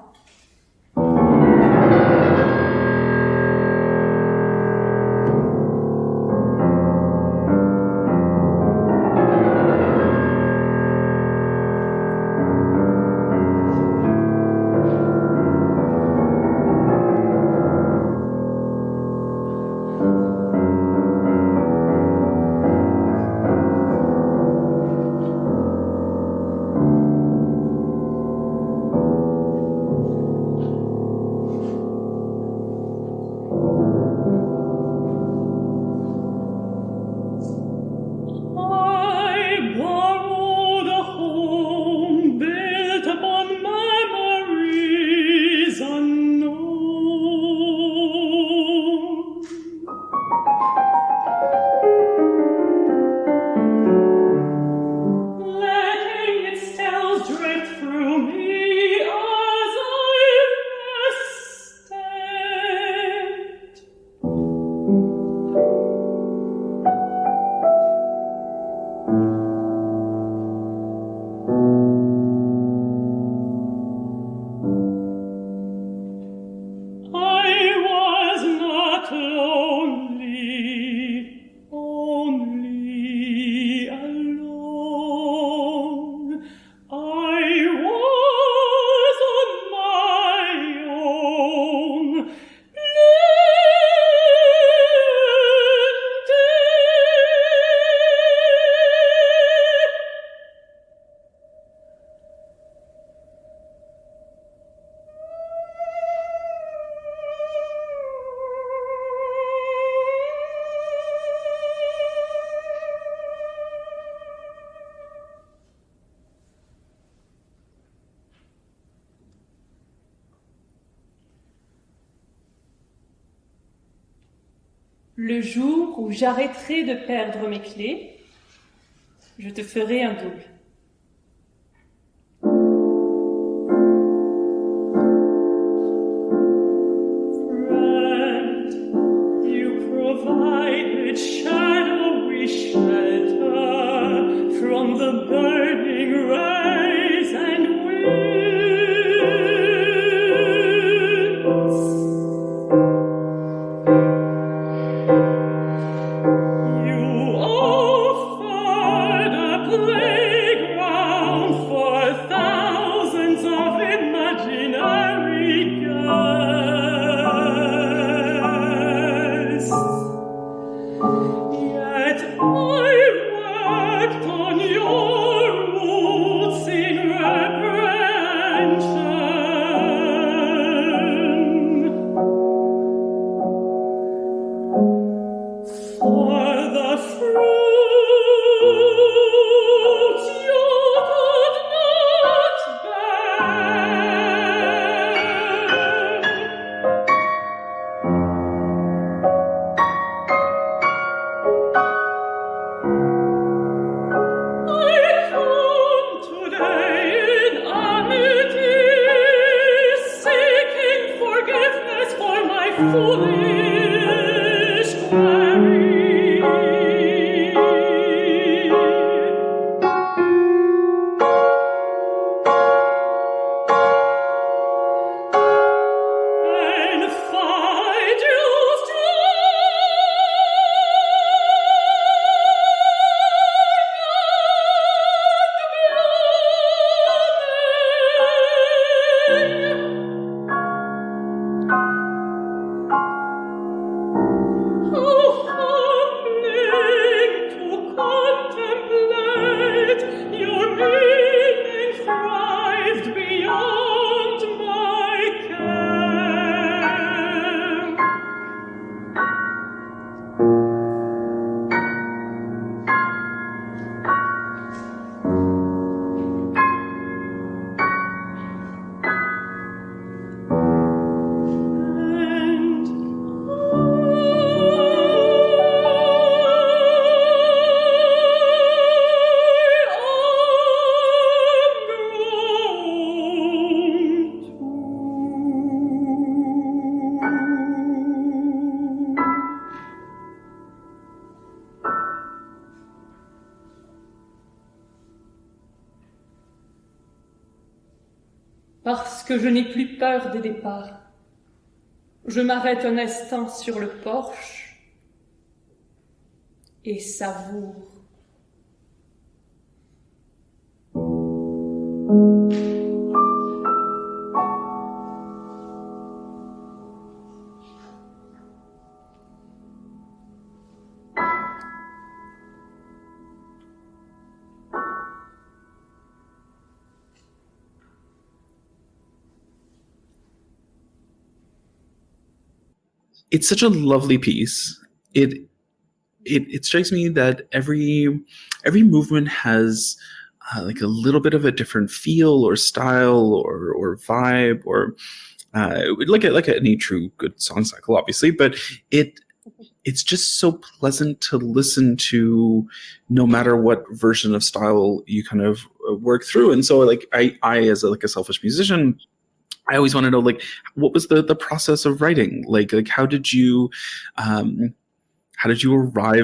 Le jour où j'arrêterai de perdre mes clés, je te ferai un double. Friend, you provided shadowy shelter from the burning rays and winds. You offered a playground for thousands of imaginary guests. Yet I worked on your roots in reprehension. For the fruits you could not bear. I come today in amity, seeking forgiveness for my foolish query. And find you how humbling to contemplate your meaning thrived beyond my care. And parce que je n'ai plus peur des départs, je m'arrête un instant sur le porche et savoure. It's such a lovely piece. It strikes me that every movement has like a little bit of a different feel or style or vibe or like any true good song cycle, obviously, but it's just so pleasant to listen to, no matter what version of style you kind of work through. And so, like I as a selfish musician, I always want to know, like, what was the process of writing? Like how did you arrive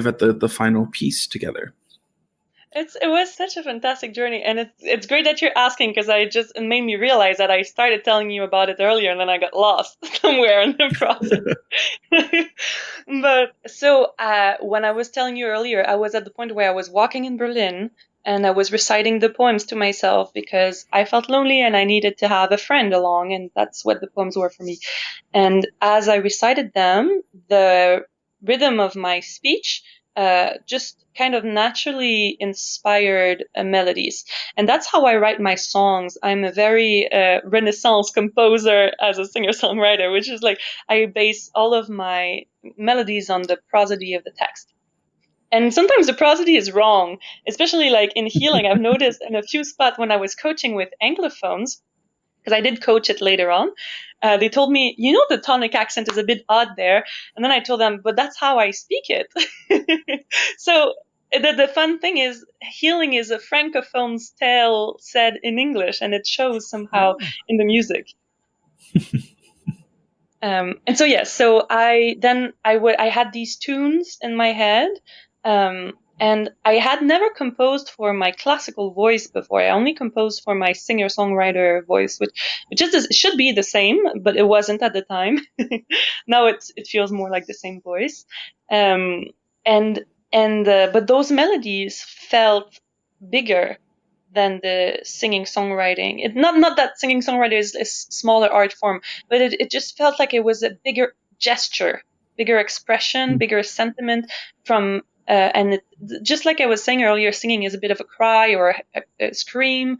at the final piece together? It was such a fantastic journey, and it's great that you're asking, because it made me realize that I started telling you about it earlier and then I got lost somewhere in the process. But so when I was telling you earlier, I was at the point where I was walking in Berlin and I was reciting the poems to myself because I felt lonely and I needed to have a friend along, and that's what the poems were for me. And as I recited them, the rhythm of my speech just kind of naturally inspired melodies. And that's how I write my songs. I'm a very Renaissance composer as a singer-songwriter, which is like I base all of my melodies on the prosody of the text. And sometimes the prosody is wrong, especially like in healing. I've noticed in a few spots when I was coaching with Anglophones, because I did coach it later on. They told me, the tonic accent is a bit odd there. And then I told them, but that's how I speak it. So the fun thing is, healing is a francophone's tale said in English, and it shows somehow in the music. And so yes, so I had these tunes in my head, and I had never composed for my classical voice before. I only composed for my singer-songwriter voice, which should be the same, but it wasn't at the time. Now it feels more like the same voice. But those melodies felt bigger than the singing songwriting. Not that singing songwriting is a smaller art form, but it just felt like it was a bigger gesture, bigger expression, bigger sentiment from. Just like I was saying earlier, singing is a bit of a cry or a scream.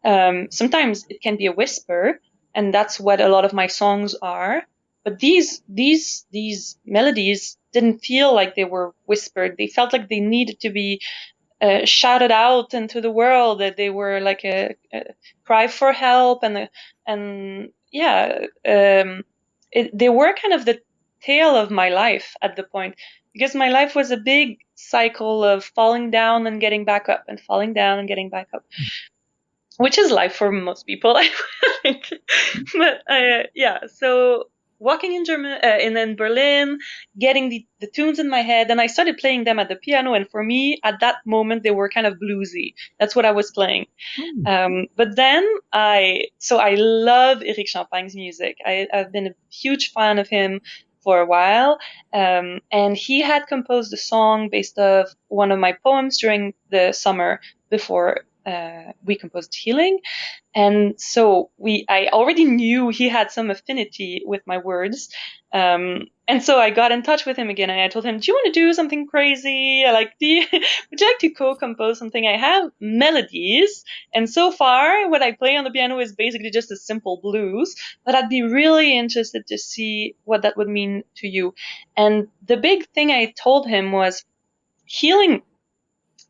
Sometimes it can be a whisper, and that's what a lot of my songs are. But these melodies didn't feel like they were whispered. They felt like they needed to be shouted out into the world, that they were like a cry for help, they were kind of the tale of my life at the point, because my life was a big cycle of falling down and getting back up, and falling down and getting back up, which is life for most people, I think. But so walking in in Berlin, getting the tunes in my head, and I started playing them at the piano. And for me, at that moment, they were kind of bluesy. That's what I was playing. But then I love Éric Champagne's music. I've been a huge fan of him for a while. And he had composed a song based off one of my poems during the summer before we composed Healing. And so I already knew he had some affinity with my words. And so I got in touch with him again, and I told him, do you want to do something crazy? Would you like to co-compose something? I have melodies, and so far what I play on the piano is basically just a simple blues, but I'd be really interested to see what that would mean to you. And the big thing I told him was, Healing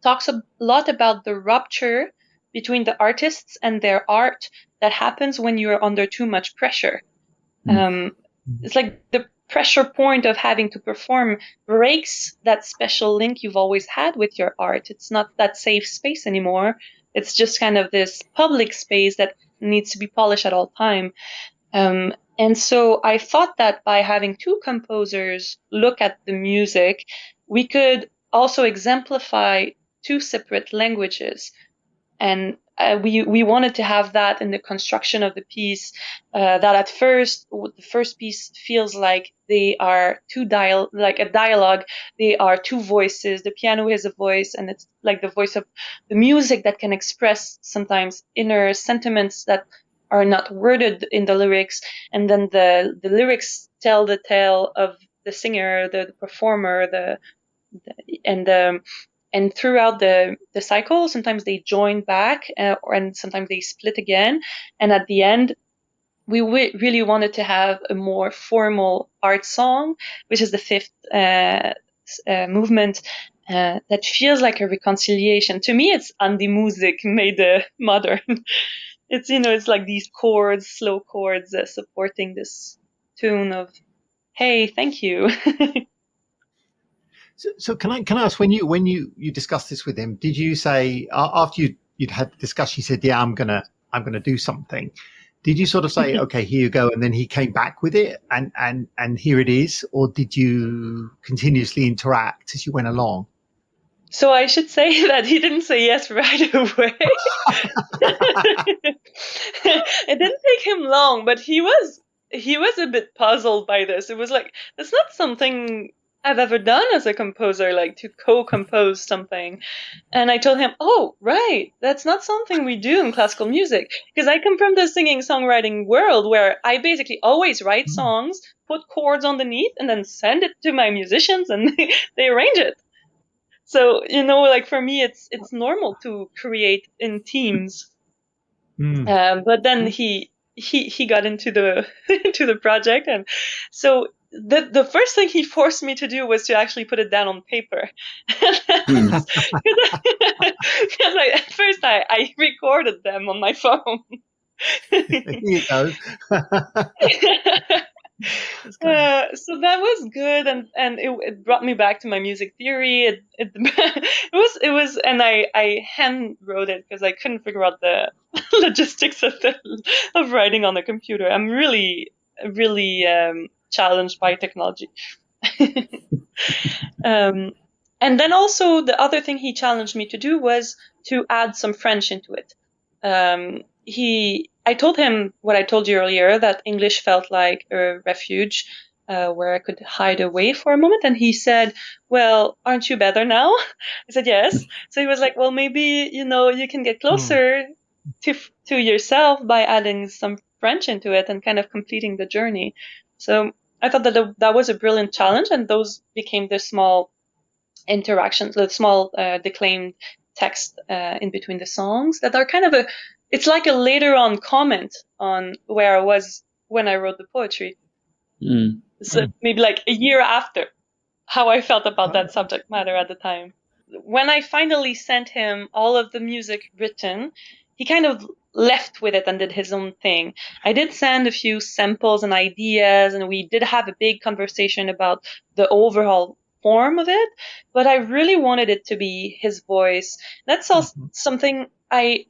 talks a lot about the rupture between the artists and their art that happens when you're under too much pressure. It's like the pressure point of having to perform breaks that special link you've always had with your art. It's not that safe space anymore. It's just kind of this public space that needs to be polished at all time. And so I thought that by having two composers look at the music, we could also exemplify two separate languages. And we wanted to have that in the construction of the piece, that at first, the first piece feels like they are like a dialogue. They are two voices. The piano is a voice, and it's like the voice of the music that can express sometimes inner sentiments that are not worded in the lyrics. And then the lyrics tell the tale of the singer, the performer, and throughout the cycle, sometimes they join back, and sometimes they split again. And at the end, we really wanted to have a more formal art song, which is the fifth movement, that feels like a reconciliation. To me, it's Andi Musik made modern. It's like these chords, slow chords, supporting this tune of, hey, thank you. So can I ask, when you discussed this with him, did you say, after you'd had the discussion, he said, yeah, I'm gonna do something? Did you sort of say, okay, here you go, and then he came back with it, and here it is, or did you continuously interact as you went along? So I should say that he didn't say yes right away. It didn't take him long, but he was a bit puzzled by this. It was like, it's not something I've ever done as a composer, like to co-compose something. And I told him, oh, right, that's not something we do in classical music. Because I come from the singing songwriting world, where I basically always write songs, put chords underneath, and then send it to my musicians, and they arrange it. So, like for me, it's normal to create in teams. But then he got into the into the project, and so the first thing he forced me to do was to actually put it down on paper. Because at first I recorded them on my phone. Here you go. So that was good, and it brought me back to my music theory. It was, and I hand wrote it because I couldn't figure out the logistics of writing on a computer. I'm really challenged by technology. And then also the other thing he challenged me to do was to add some French into it. I told him what I told you earlier, that English felt like a refuge where I could hide away for a moment. And he said, well, aren't you better now? I said, yes. So he was like, well, maybe, you can get closer to yourself by adding some French into it and kind of completing the journey. So I thought that was a brilliant challenge. And those became the small interactions, the small declaimed text in between the songs that are kind of it's like a later on comment on where I was when I wrote the poetry. So maybe like a year after how I felt about that subject matter at the time. When I finally sent him all of the music written, he kind of left with it and did his own thing. I did send a few samples and ideas, and we did have a big conversation about the overall form of it, but I really wanted it to be his voice. That's also something I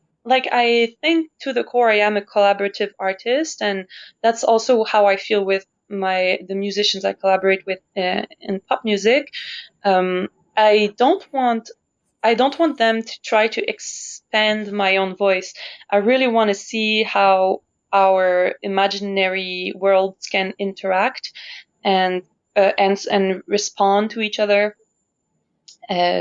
think to the core I am a collaborative artist, and that's also how I feel with the musicians I collaborate with in pop music. I don't want them to try to expand my own voice. I really want to see how our imaginary worlds can interact and respond to each other.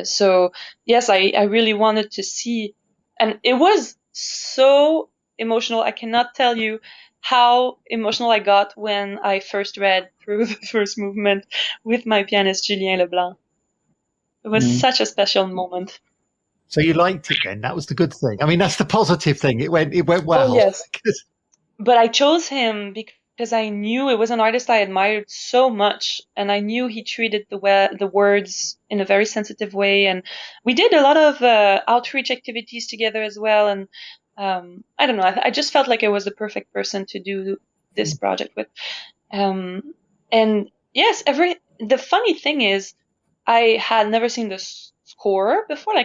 So yes, I really wanted to see, and it was so emotional. I cannot tell you how emotional I got when I first read through the first movement with my pianist Julien Leblanc. It was such a special moment. So you liked it then? That was the good thing. I mean, that's the positive thing. It went well. Oh, yes. But I chose him because I knew it was an artist I admired so much, and I knew he treated the words in a very sensitive way. And we did a lot of outreach activities together as well. And I don't know, I just felt like it was the perfect person to do this project with. And yes, the funny thing is, I had never seen the score before.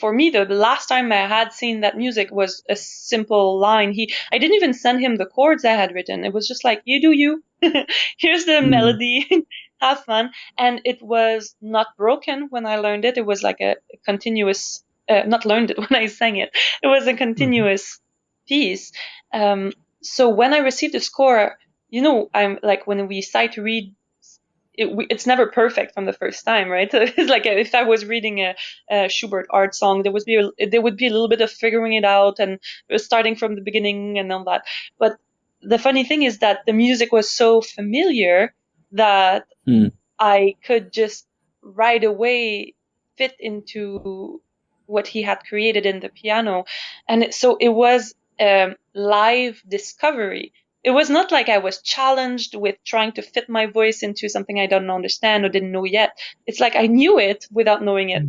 For me, the last time I had seen that music was a simple line. I didn't even send him the chords I had written. It was just like, you do you. Here's the melody. Have fun. And it was not broken when I learned it. It was like a continuous, not learned it when I sang it. It was a continuous piece. So when I received the score, I'm like, when we sight read, it's never perfect from the first time, right? So it's like if I was reading a Schubert art song, there would be a little bit of figuring it out and starting from the beginning and all that. But the funny thing is that the music was so familiar that I could just right away fit into what he had created in the piano. And so it was live discovery. It was not like I was challenged with trying to fit my voice into something I don't understand or didn't know yet. It's like I knew it without knowing it.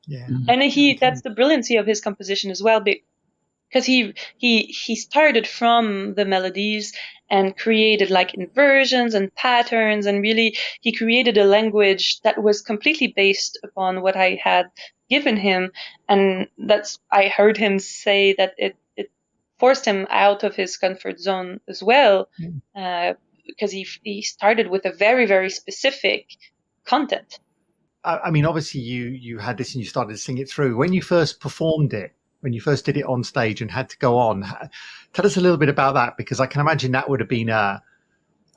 Yeah. And that's the brilliancy of his composition as well, because he started from the melodies and created like inversions and patterns, and really he created a language that was completely based upon what I had given him. And I heard him say that it forced him out of his comfort zone as well, because he started with a very, very specific content. I mean, obviously you had this and you started to sing it through. When you first performed it, when you first did it on stage and had to go on, tell us a little bit about that, because I can imagine that would have been a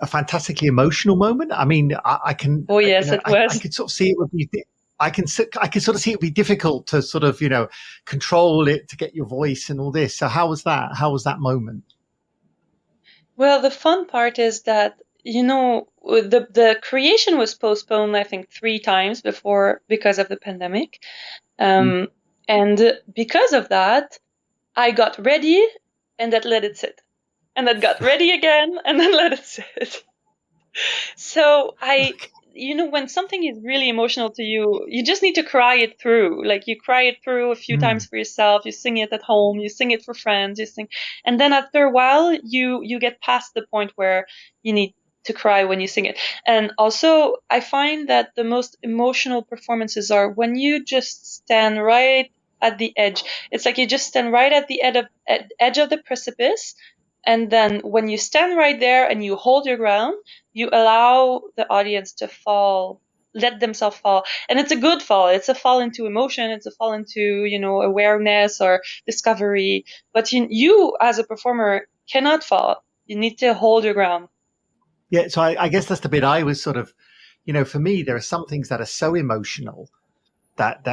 fantastically emotional moment. I mean, I can. Oh yes, it was. I could sort of see it would be. I can sort of see it would be difficult to sort of control it, to get your voice and all this. So how was that? How was that moment? Well, the fun part is that the creation was postponed, I think, 3 times before because of the pandemic. And because of that, I got ready and that let it sit. And then got ready again and then let it sit. So when something is really emotional to you, you just need to cry it through. Like you cry it through a few times for yourself. You sing it at home. You sing it for friends. And then after a while, you get past the point where you need to cry when you sing it. And also, I find that the most emotional performances are when you just stand right at the edge. It's like you just stand right at the edge of the precipice. And then when you stand right there and you hold your ground, you allow the audience to fall, let themselves fall. And it's a good fall. It's a fall into emotion. It's a fall into, awareness or discovery. But you as a performer cannot fall. You need to hold your ground. Yeah. So I guess that's the bit I was sort of, for me, there are some things that are so emotional that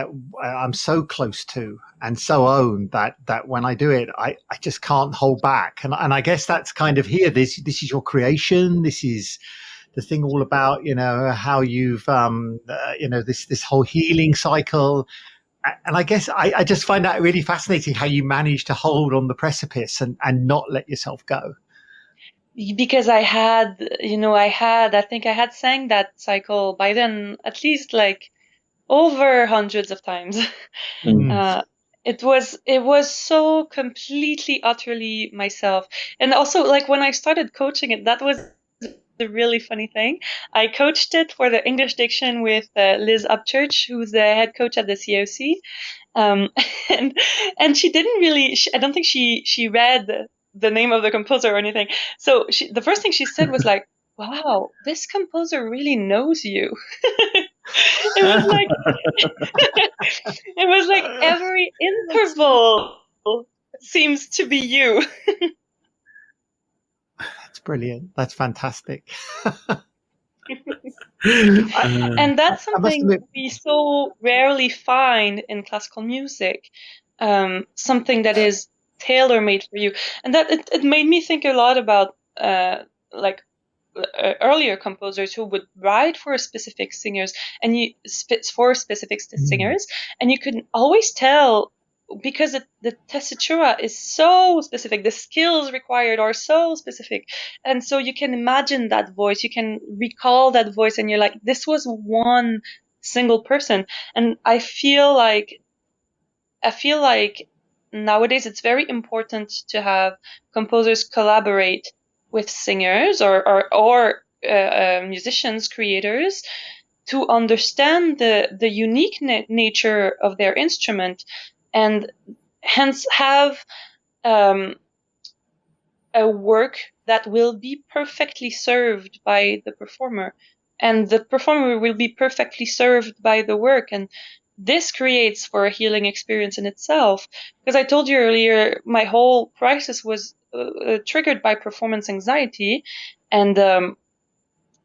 I'm so close to and so own that when I do it, I just can't hold back. And I guess that's kind of here. This is your creation. This is the thing all about, how you've, this whole healing cycle. And I guess I just find that really fascinating how you manage to hold on the precipice and not let yourself go. Because I think I had sang that cycle by then at least like over hundreds of times. It was so completely, utterly myself. And also, like when I started coaching it, that was the really funny thing. I coached it for the English diction with Liz Upchurch, who's the head coach at the COC. And she didn't really, I don't think she read the name of the composer or anything. So the first thing she said was like, wow, this composer really knows you. It was like it was like every interval seems to be you. That's brilliant. That's fantastic. And that's something we so rarely find in classical music. Something that is tailor-made for you, and that it made me think a lot about earlier composers who would write for specific singers and singers, and you could always tell because the tessitura is so specific, the skills required are so specific, and so you can imagine that voice, you can recall that voice, and you're like, this was one single person. And I feel like nowadays it's very important to have composers collaborate with singers or musicians, creators, to understand the unique nature of their instrument, and hence have a work that will be perfectly served by the performer, and the performer will be perfectly served by the work. And this creates for a healing experience in itself. Because I told you earlier, my whole crisis was triggered by performance anxiety. And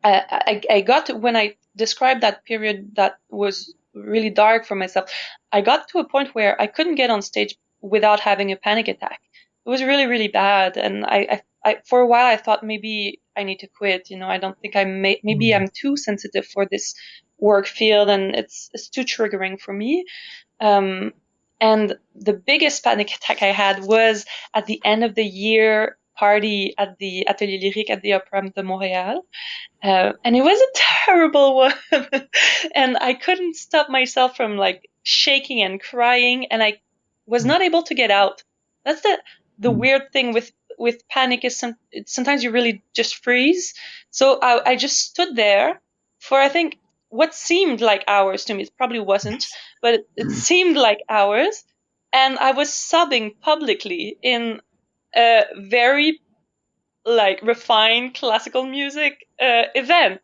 I got to, when I described that period that was really dark for myself, I got to a point where I couldn't get on stage without having a panic attack. It was really, really bad. And I for a while, I thought maybe I need to quit. I don't think maybe I'm too sensitive for this work field, and it's too triggering for me. And the biggest panic attack I had was at the end of the year party at the Atelier Lyrique at the Opera de Montréal. And it was a terrible one. And I couldn't stop myself from like shaking and crying, and I was not able to get out. That's the weird thing with panic is sometimes you really just freeze. So I just stood there for, I think, what seemed like hours to me. It probably wasn't, but it seemed like hours. And I was sobbing publicly in a very refined classical music event.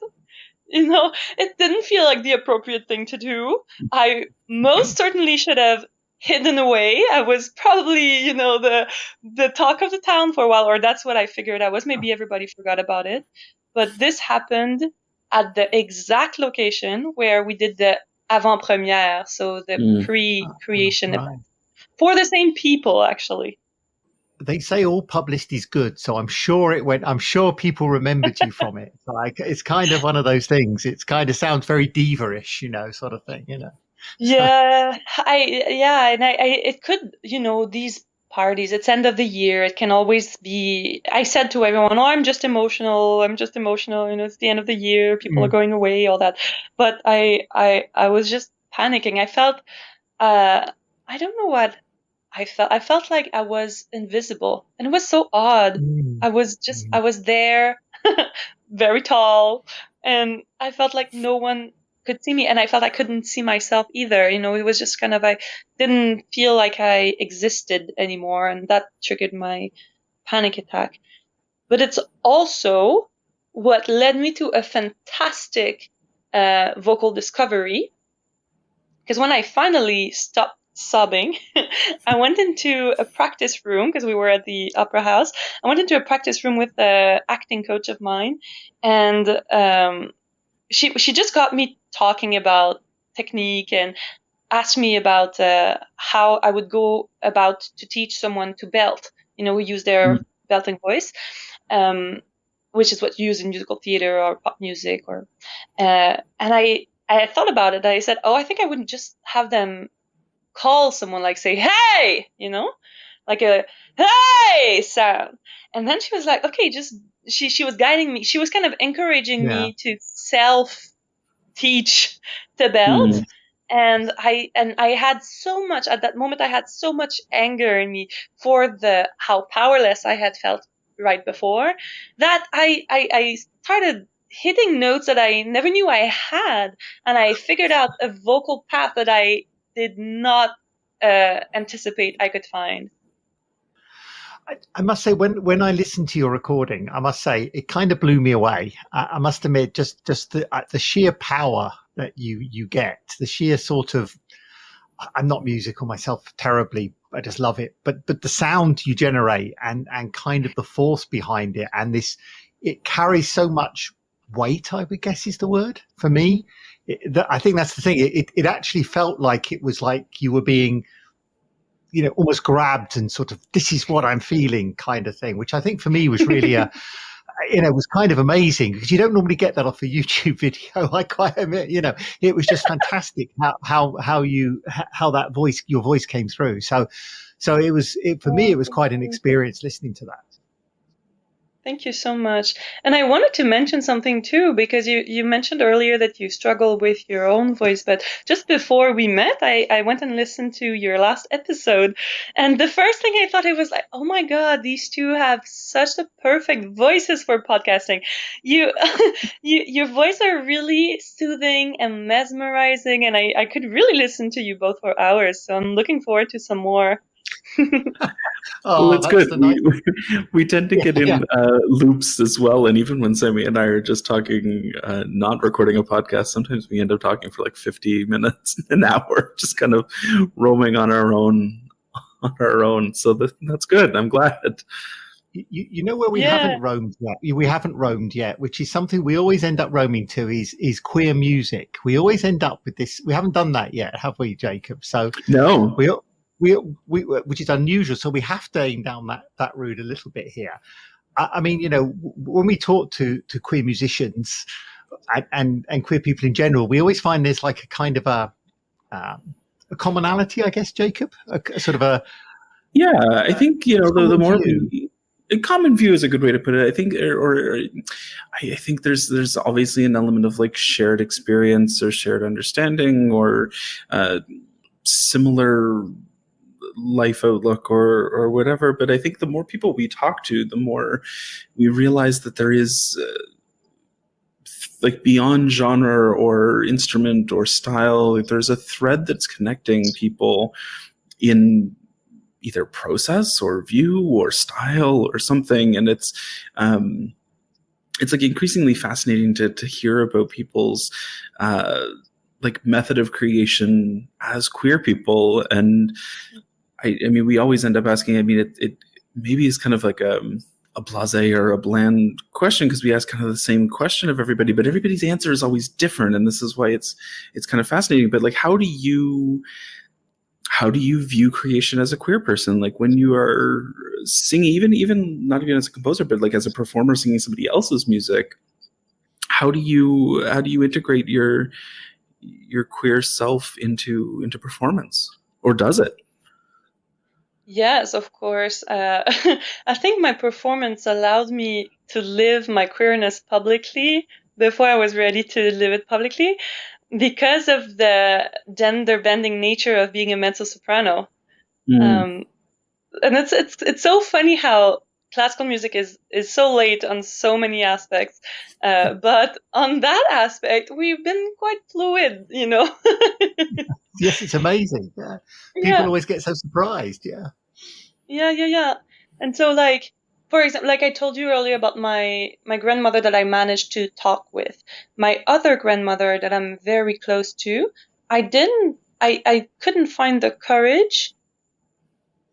It didn't feel like the appropriate thing to do. I most certainly should have hidden away. I was probably, the talk of the town for a while, or that's what I figured I was. Maybe everybody forgot about it. But this happened at the exact location where we did the avant-première, so the pre-creation event, for the same people, actually. They say all publicity is good, so I'm sure people remembered you from it. Like, it's kind of one of those things. It's kind of sounds very diva-ish, sort of thing, Yeah, and it could, these parties. It's end of the year. It can always be. I said to everyone, "Oh, I'm just emotional. I'm just emotional. It's the end of the year. People are going away. All that." But I was just panicking. I felt. I don't know what I felt. I felt like I was invisible, and it was so odd. I was there, very tall, and I felt like no one could see me, and I felt I couldn't see myself either. It was just kind of, I didn't feel like I existed anymore, and that triggered my panic attack. But it's also what led me to a fantastic vocal discovery, because when I finally stopped sobbing, I went into a practice room, because we were at the opera house. I went into a practice room with an acting coach of mine, and she just got me talking about technique and asked me about how I would go about to teach someone to belt, who use their belting voice, which is what you use in musical theater or pop music. And I thought about it. I said, oh, I think I wouldn't just have them call someone, like say, hey, like a hey sound. And then she was like, okay, just, she was guiding me. She was kind of encouraging me to self teach the belt. And I had so much at that moment. I had so much anger in me for how powerless I had felt right before, that I started hitting notes that I never knew I had, and I figured out a vocal path that I did not anticipate I could find. I must say, when I listened to your recording, I must say it kind of blew me away. I must admit, just the sheer power that you get, the sheer sort of, I'm not musical myself terribly, I just love it, but the sound you generate and kind of the force behind it, and it carries so much weight, I would guess is the word for me. I think that's the thing. It actually felt like it was like you were being, almost grabbed and sort of, this is what I'm feeling kind of thing, which I think for me was really was kind of amazing, because you don't normally get that off a YouTube video. I quite admit, it was just fantastic how your voice came through. So for me, it was quite an experience listening to that. Thank you so much. And I wanted to mention something too, because you mentioned earlier that you struggle with your own voice, but just before we met, I went and listened to your last episode. And the first thing I thought, it was like, oh my God, these two have such the perfect voices for podcasting. Your voice are really soothing and mesmerizing, and I could really listen to you both for hours. So I'm looking forward to some more. Well, it's good. We tend to get in loops as well. And even when Sammi and I are just talking, not recording a podcast, sometimes we end up talking for like 50 minutes, an hour, just kind of roaming on our own. So that's good. I'm glad. You know where we haven't roamed yet? We haven't roamed yet, which is something we always end up roaming to, is queer music. We always end up with this. We haven't done that yet, have we, Jacob? So no. We, which is unusual. So we have to aim down that route a little bit here. I mean, when we talk to queer musicians and queer people in general, we always find there's like a kind of a commonality, I guess, Jacob, a sort of a. Yeah, I think, the more a common view is a good way to put it. I think, I think there's obviously an element of like shared experience or shared understanding or similar life outlook or whatever. But I think the more people we talk to, the more we realize that there is like beyond genre or instrument or style, there's a thread that's connecting people in either process or view or style or something. And it's like increasingly fascinating to hear about people's like method of creation as queer people. And I mean, we always end up asking, I mean, it maybe is kind of like a blasé or a bland question, because we ask kind of the same question of everybody, but everybody's answer is always different. And this is why it's kind of fascinating. But like, how do you view creation as a queer person? Like when you are singing, even not even as a composer, but like as a performer singing somebody else's music, how do you integrate your queer self into performance, or does it? Yes, of course. I think my performance allowed me to live my queerness publicly before I was ready to live it publicly because of the gender bending nature of being a mezzo-soprano. Mm. Um, and it's so funny how classical music is so late on so many aspects, but on that aspect we've been quite fluid, you know. Yes, it's amazing. Yeah. People Yeah, always get so surprised. Yeah. yeah. And so, like, for example, like I told you earlier about my grandmother that I managed to talk with, my other grandmother that I'm very close to, I couldn't find the courage.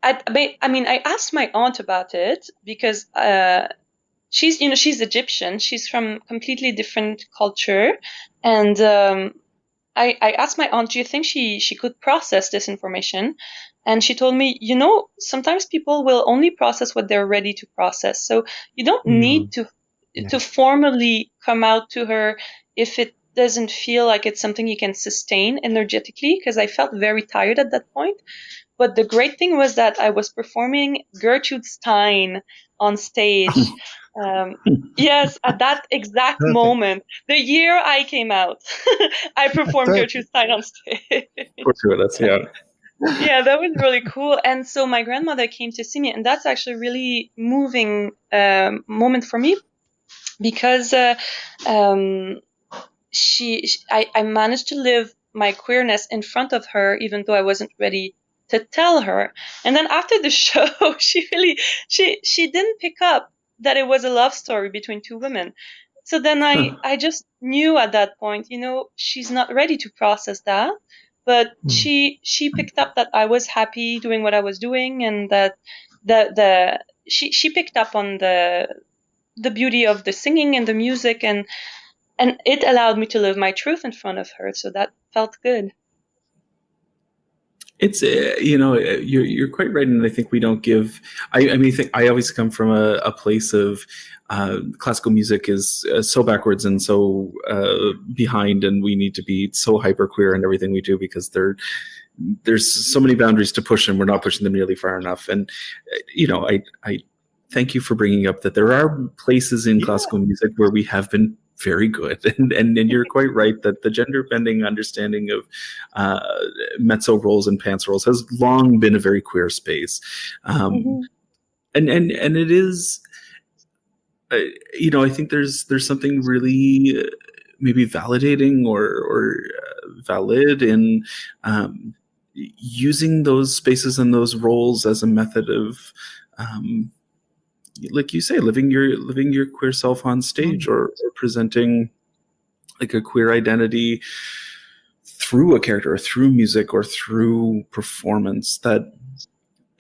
I mean, I asked my aunt about it because she's Egyptian. She's from completely different culture, and I asked my aunt, do you think she could process this information? And she told me, sometimes people will only process what they're ready to process. So you don't need Mm, to yeah. formally come out to her if it doesn't feel like it's something you can sustain energetically, because I felt very tired at that point. But the great thing was that I was performing Gertrude Stein on stage. Um, yes, at that exact Perfect. moment, the year I came out, I performed Gertrude Perfect. Stein on stage. Fortuitous, yeah. Yeah, that was really cool. And so my grandmother came to see me, and that's actually a really moving moment for me because um, I managed to live my queerness in front of her, even though I wasn't ready to tell her. And then after the show, she didn't pick up that it was a love story between two women. So then I just knew at that point, she's not ready to process that. But Mm. she picked up that I was happy doing what I was doing, and that she picked up on the beauty of the singing and the music, and it allowed me to live my truth in front of her, so that felt good. It's you're quite right, and I think we don't give. I mean, I always come from a place of classical music is so backwards and so behind, and we need to be so hyper queer in everything we do because there's so many boundaries to push, and we're not pushing them nearly far enough. And I thank you for bringing up that there are places in Yeah. classical music where we have been very good, and you're quite right that the gender bending understanding of uh, mezzo roles and pants roles has long been a very queer space, Mm-hmm. and it is. Uh, I think there's something really maybe validating or valid in using those spaces and those roles as a method of um, like you say, living your queer self on stage, Mm. or presenting like a queer identity through a character or through music or through performance. That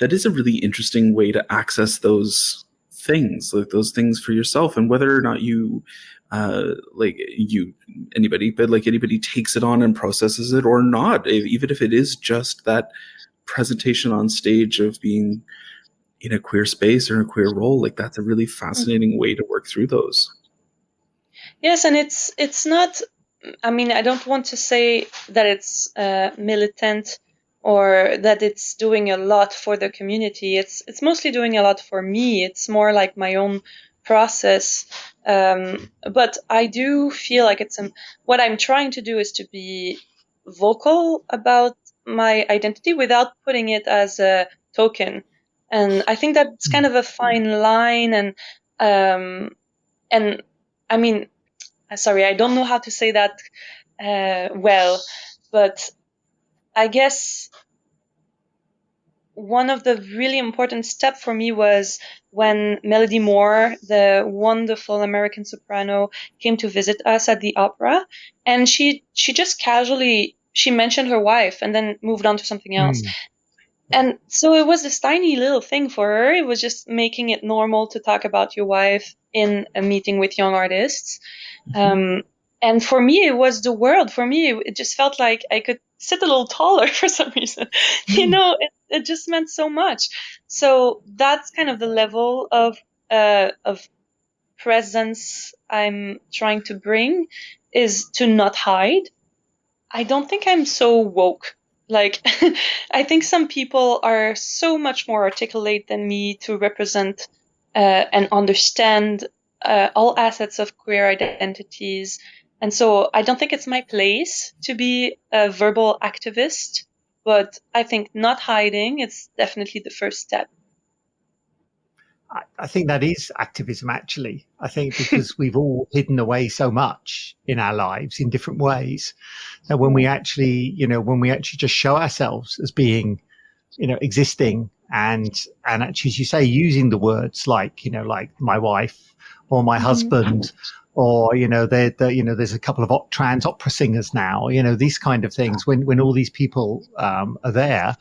is a really interesting way to access those things, like those things for yourself, and whether or not you anybody takes it on and processes it or not, even if it is just that presentation on stage of being in a queer space or a queer role, like that's a really fascinating way to work through those. Yes, and it's not. I mean, I don't want to say that it's militant or that it's doing a lot for the community. It's mostly doing a lot for me. It's more like my own process. But I do feel like what I'm trying to do is to be vocal about my identity without putting it as a token. And I think that's kind Mm. of a fine line. Um, and I mean, sorry, I don't know how to say that well, but I guess one of the really important steps for me was when Melody Moore, the wonderful American soprano, came to visit us at the opera, and she just casually she mentioned her wife and then moved on to something else. Mm. Yeah. And so it was this tiny little thing for her. It was just making it normal to talk about your wife in a meeting with young artists. Um, and for me, it was the world. For me, it just felt like I could sit a little taller for some reason. Mm. It just meant so much. So that's kind of the level of presence I'm trying to bring, is to not hide. I don't think I'm so woke Like, I think some people are so much more articulate than me to represent and understand all assets of queer identities. And so I don't think it's my place to be a verbal activist, but I think not hiding, it's definitely the first step. I think that is activism, actually. I think because we've all hidden away so much in our lives in different ways that when we actually, when we actually just show ourselves as being, existing and actually, as you say, using the words like, like my wife or my husband, or, there's a couple of trans opera singers now, these kind of things, when all these people are there,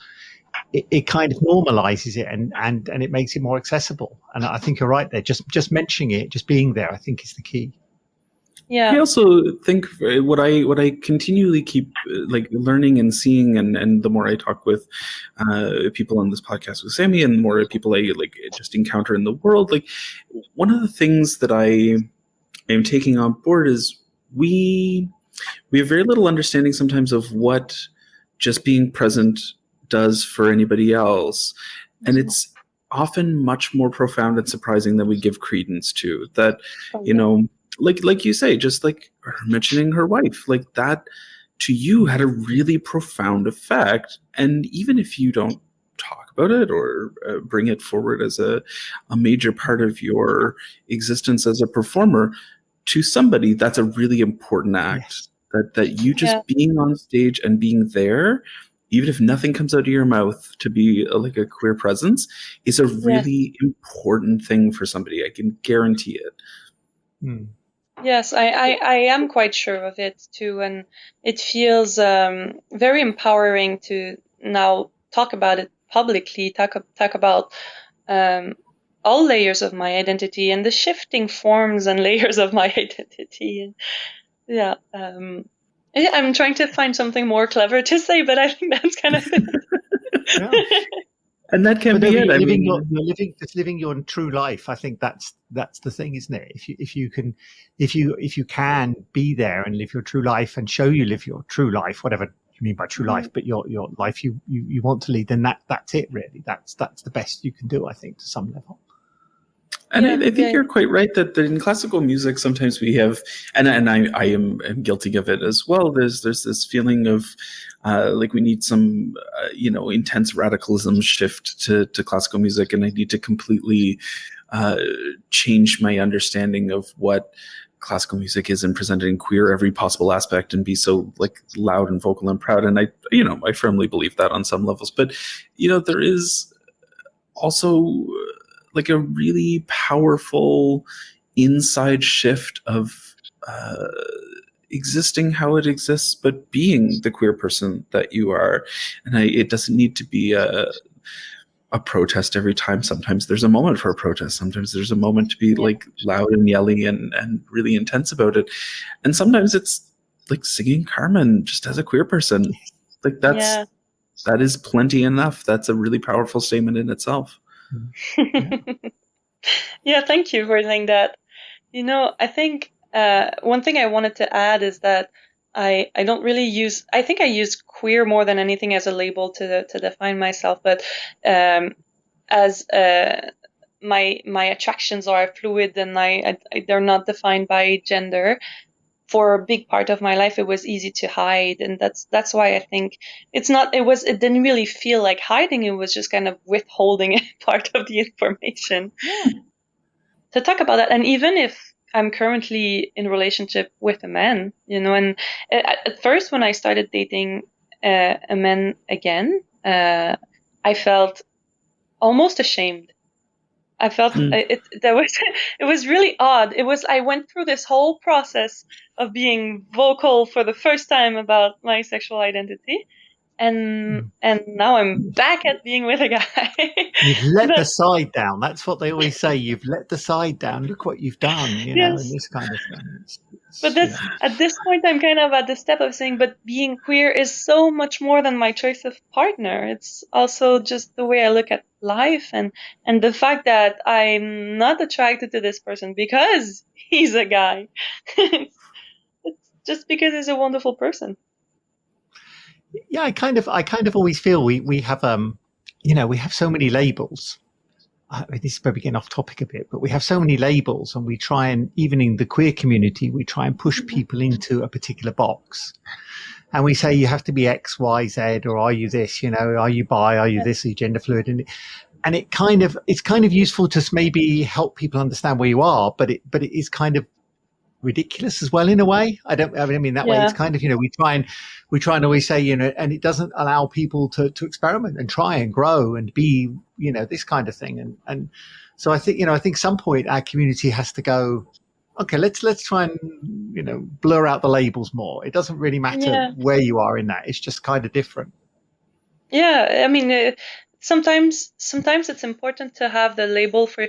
it kind of normalizes it and it makes it more accessible. And I think you're right there. Just mentioning it, just being there, I think is the key. Yeah. I also think what I continually keep like learning and seeing, and the more I talk with people on this podcast with Sammi, and the more people I like just encounter in the world, like one of the things that I am taking on board is we have very little understanding sometimes of what just being present does for anybody else, and it's often much more profound and surprising than we give credence to. That, like you say, just like her mentioning her wife, like that to you had a really profound effect. And even if you don't talk about it or bring it forward as a major part of your existence as a performer, to somebody that's a really important act. Yes. That you just being on stage and being there, even if nothing comes out of your mouth, to be like a queer presence is a really important thing for somebody. I can guarantee it. Yes, I am quite sure of it too, and it feels very empowering to now talk about it publicly, talk about all layers of my identity and the shifting forms and layers of my identity. And I'm trying to find something more clever to say, but I think that's kind of it. And that can be it. Living your true life. I think that's the thing, isn't it? If you can be there and live your true life and show you live your true life, whatever you mean by true life, but your life you want to lead, then that's it really. That's the best you can do, I think, to some level. And I think you're quite right that in classical music, sometimes we have, and I am guilty of it as well. There's this feeling of like we need some, intense radicalism shift to classical music, and I need to completely change my understanding of what classical music is and present it in queer every possible aspect and be so like loud and vocal and proud. And I firmly believe that on some levels, but there is also like a really powerful inside shift of existing how it exists, but being the queer person that you are. And it doesn't need to be a protest every time. Sometimes there's a moment for a protest. Sometimes there's a moment to be like loud and yelly and really intense about it. And sometimes it's like singing Carmen just as a queer person. Like that is plenty enough. That's a really powerful statement in itself. Yeah, thank you for saying that. I think one thing I wanted to add is that I don't really use, I think I use queer more than anything as a label to define myself, but as my attractions are fluid and they're not defined by gender. For a big part of my life, it was easy to hide, and that's why I think it didn't really feel like hiding. It was just kind of withholding part of the information. To talk about that, and even if I'm currently in a relationship with a man, and at first when I started dating a man again, I felt almost ashamed. I felt it was really odd. I went through this whole process of being vocal for the first time about my sexual identity, and now I'm back at being with a guy. You've let the side down. That's what they always say. You've let the side down. Look what you've done, and this kind of thing. But at this point, I'm kind of at the step of saying, but being queer is so much more than my choice of partner. It's also just the way I look at life and the fact that I'm not attracted to this person because he's a guy. It's just because he's a wonderful person. Yeah, I kind of always feel we have we have so many labels. This is probably getting off topic a bit, but we have so many labels, and we try and, even in the queer community, we try and push people into a particular box. And we say you have to be X, Y, Z, or are you this? Are you bi? Are you this? Are you gender fluid? And it's kind of useful to maybe help people understand where you are, but it is kind of ridiculous as well in a way. I mean that way. It's kind of, we try and always say, and it doesn't allow people to experiment and try and grow and be, this kind of thing. And so I think some point our community has to go, okay, let's try and, blur out the labels more. It doesn't really matter where you are in that. It's just kind of different. Yeah. I mean, sometimes it's important to have the label for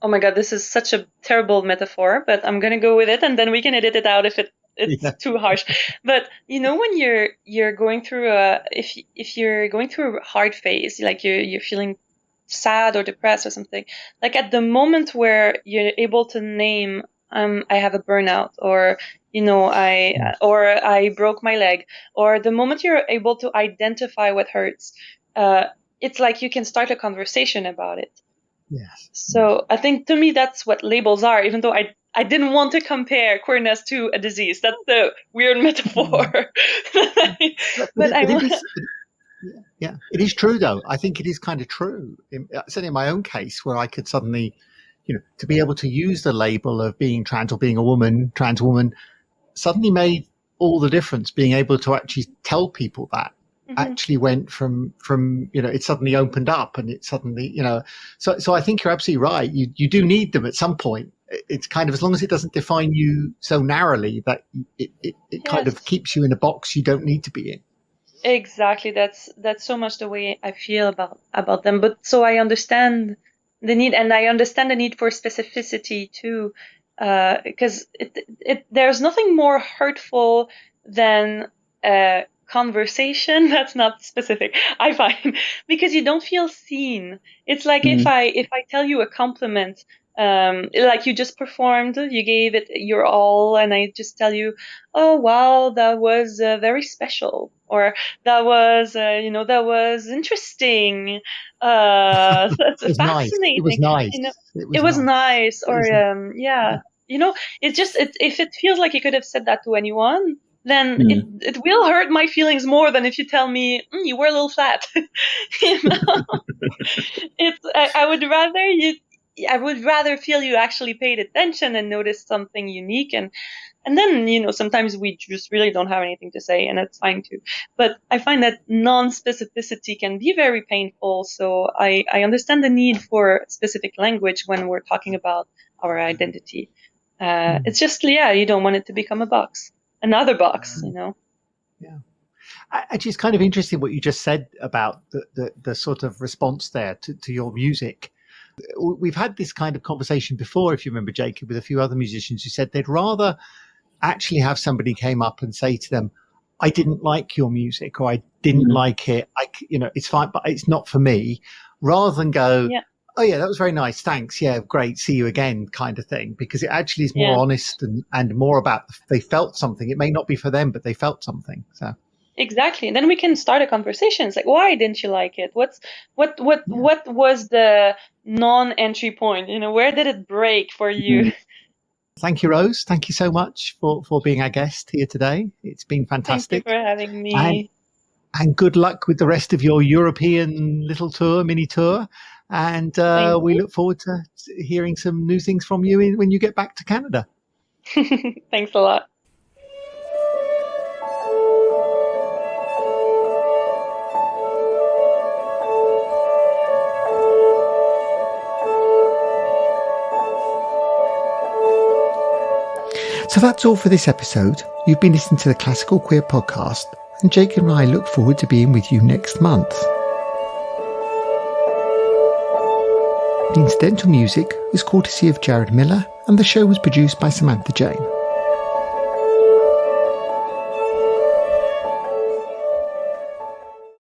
oh my God, this is such a terrible metaphor, but I'm going to go with it, and then we can edit it out if it's too harsh. But when you're going through if you're going through a hard phase, like you're feeling sad or depressed or something, like at the moment where you're able to name, I have a burnout, or I broke my leg, or the moment you're able to identify what hurts, it's like you can start a conversation about it. Yes. So I think, to me, that's what labels are, even though I didn't want to compare queerness to a disease. That's the weird metaphor. It is true, though. I think it is kind of true. Certainly in my own case, where I could suddenly, to be able to use the label of being trans or being trans woman, suddenly made all the difference. Being able to actually tell people that. Actually went from it suddenly opened up, and it suddenly so I think you're absolutely right. You do need them at some point. It's kind of, as long as it doesn't define you so narrowly that it kind of keeps you in a box you don't need to be in. Exactly. That's so much the way I feel about them. But so I understand the need, and I understand the need for specificity too, because there's nothing more hurtful than conversation that's not specific, I find, because you don't feel seen. It's like if I tell you a compliment, like you just performed, you gave it your all, and I just tell you, oh wow, that was very special, or that was that was interesting, that's It was fascinating. Nice. It was nice. It was nice, or if it feels like you could have said that to anyone, then it will hurt my feelings more than if you tell me you were a little flat. I would rather feel you actually paid attention and noticed something unique, and then sometimes we just really don't have anything to say, and that's fine too. But I find that non-specificity can be very painful, so I understand the need for specific language when we're talking about our identity. It's just you don't want it to become a box. Another box, Yeah. Actually, it's kind of interesting what you just said about the sort of response there to your music. We've had this kind of conversation before, if you remember, Jacob, with a few other musicians who said they'd rather actually have somebody came up and say to them, I didn't like your music, or I didn't like it. It's fine, but it's not for me, rather than go, oh yeah, that was very nice, thanks, yeah, great, see you again, kind of thing, because it actually is more honest and more about they felt something. It may not be for them, but they felt something. So exactly, and then we can start a conversation. It's like, why didn't you like it? What was the non-entry point? Where did it break for you? Thank you, Rose. Thank you so much for being our guest here today. It's been fantastic. Thank you for having me. And good luck with the rest of your European mini tour. And we look forward to hearing some new things from you when you get back to Canada. Thanks a lot. So that's all for this episode. You've been listening to the Classical Queer Podcast, and Jacob and I look forward to being with you next month. The incidental music is courtesy of Jared Miller, and the show was produced by Samantha Jane.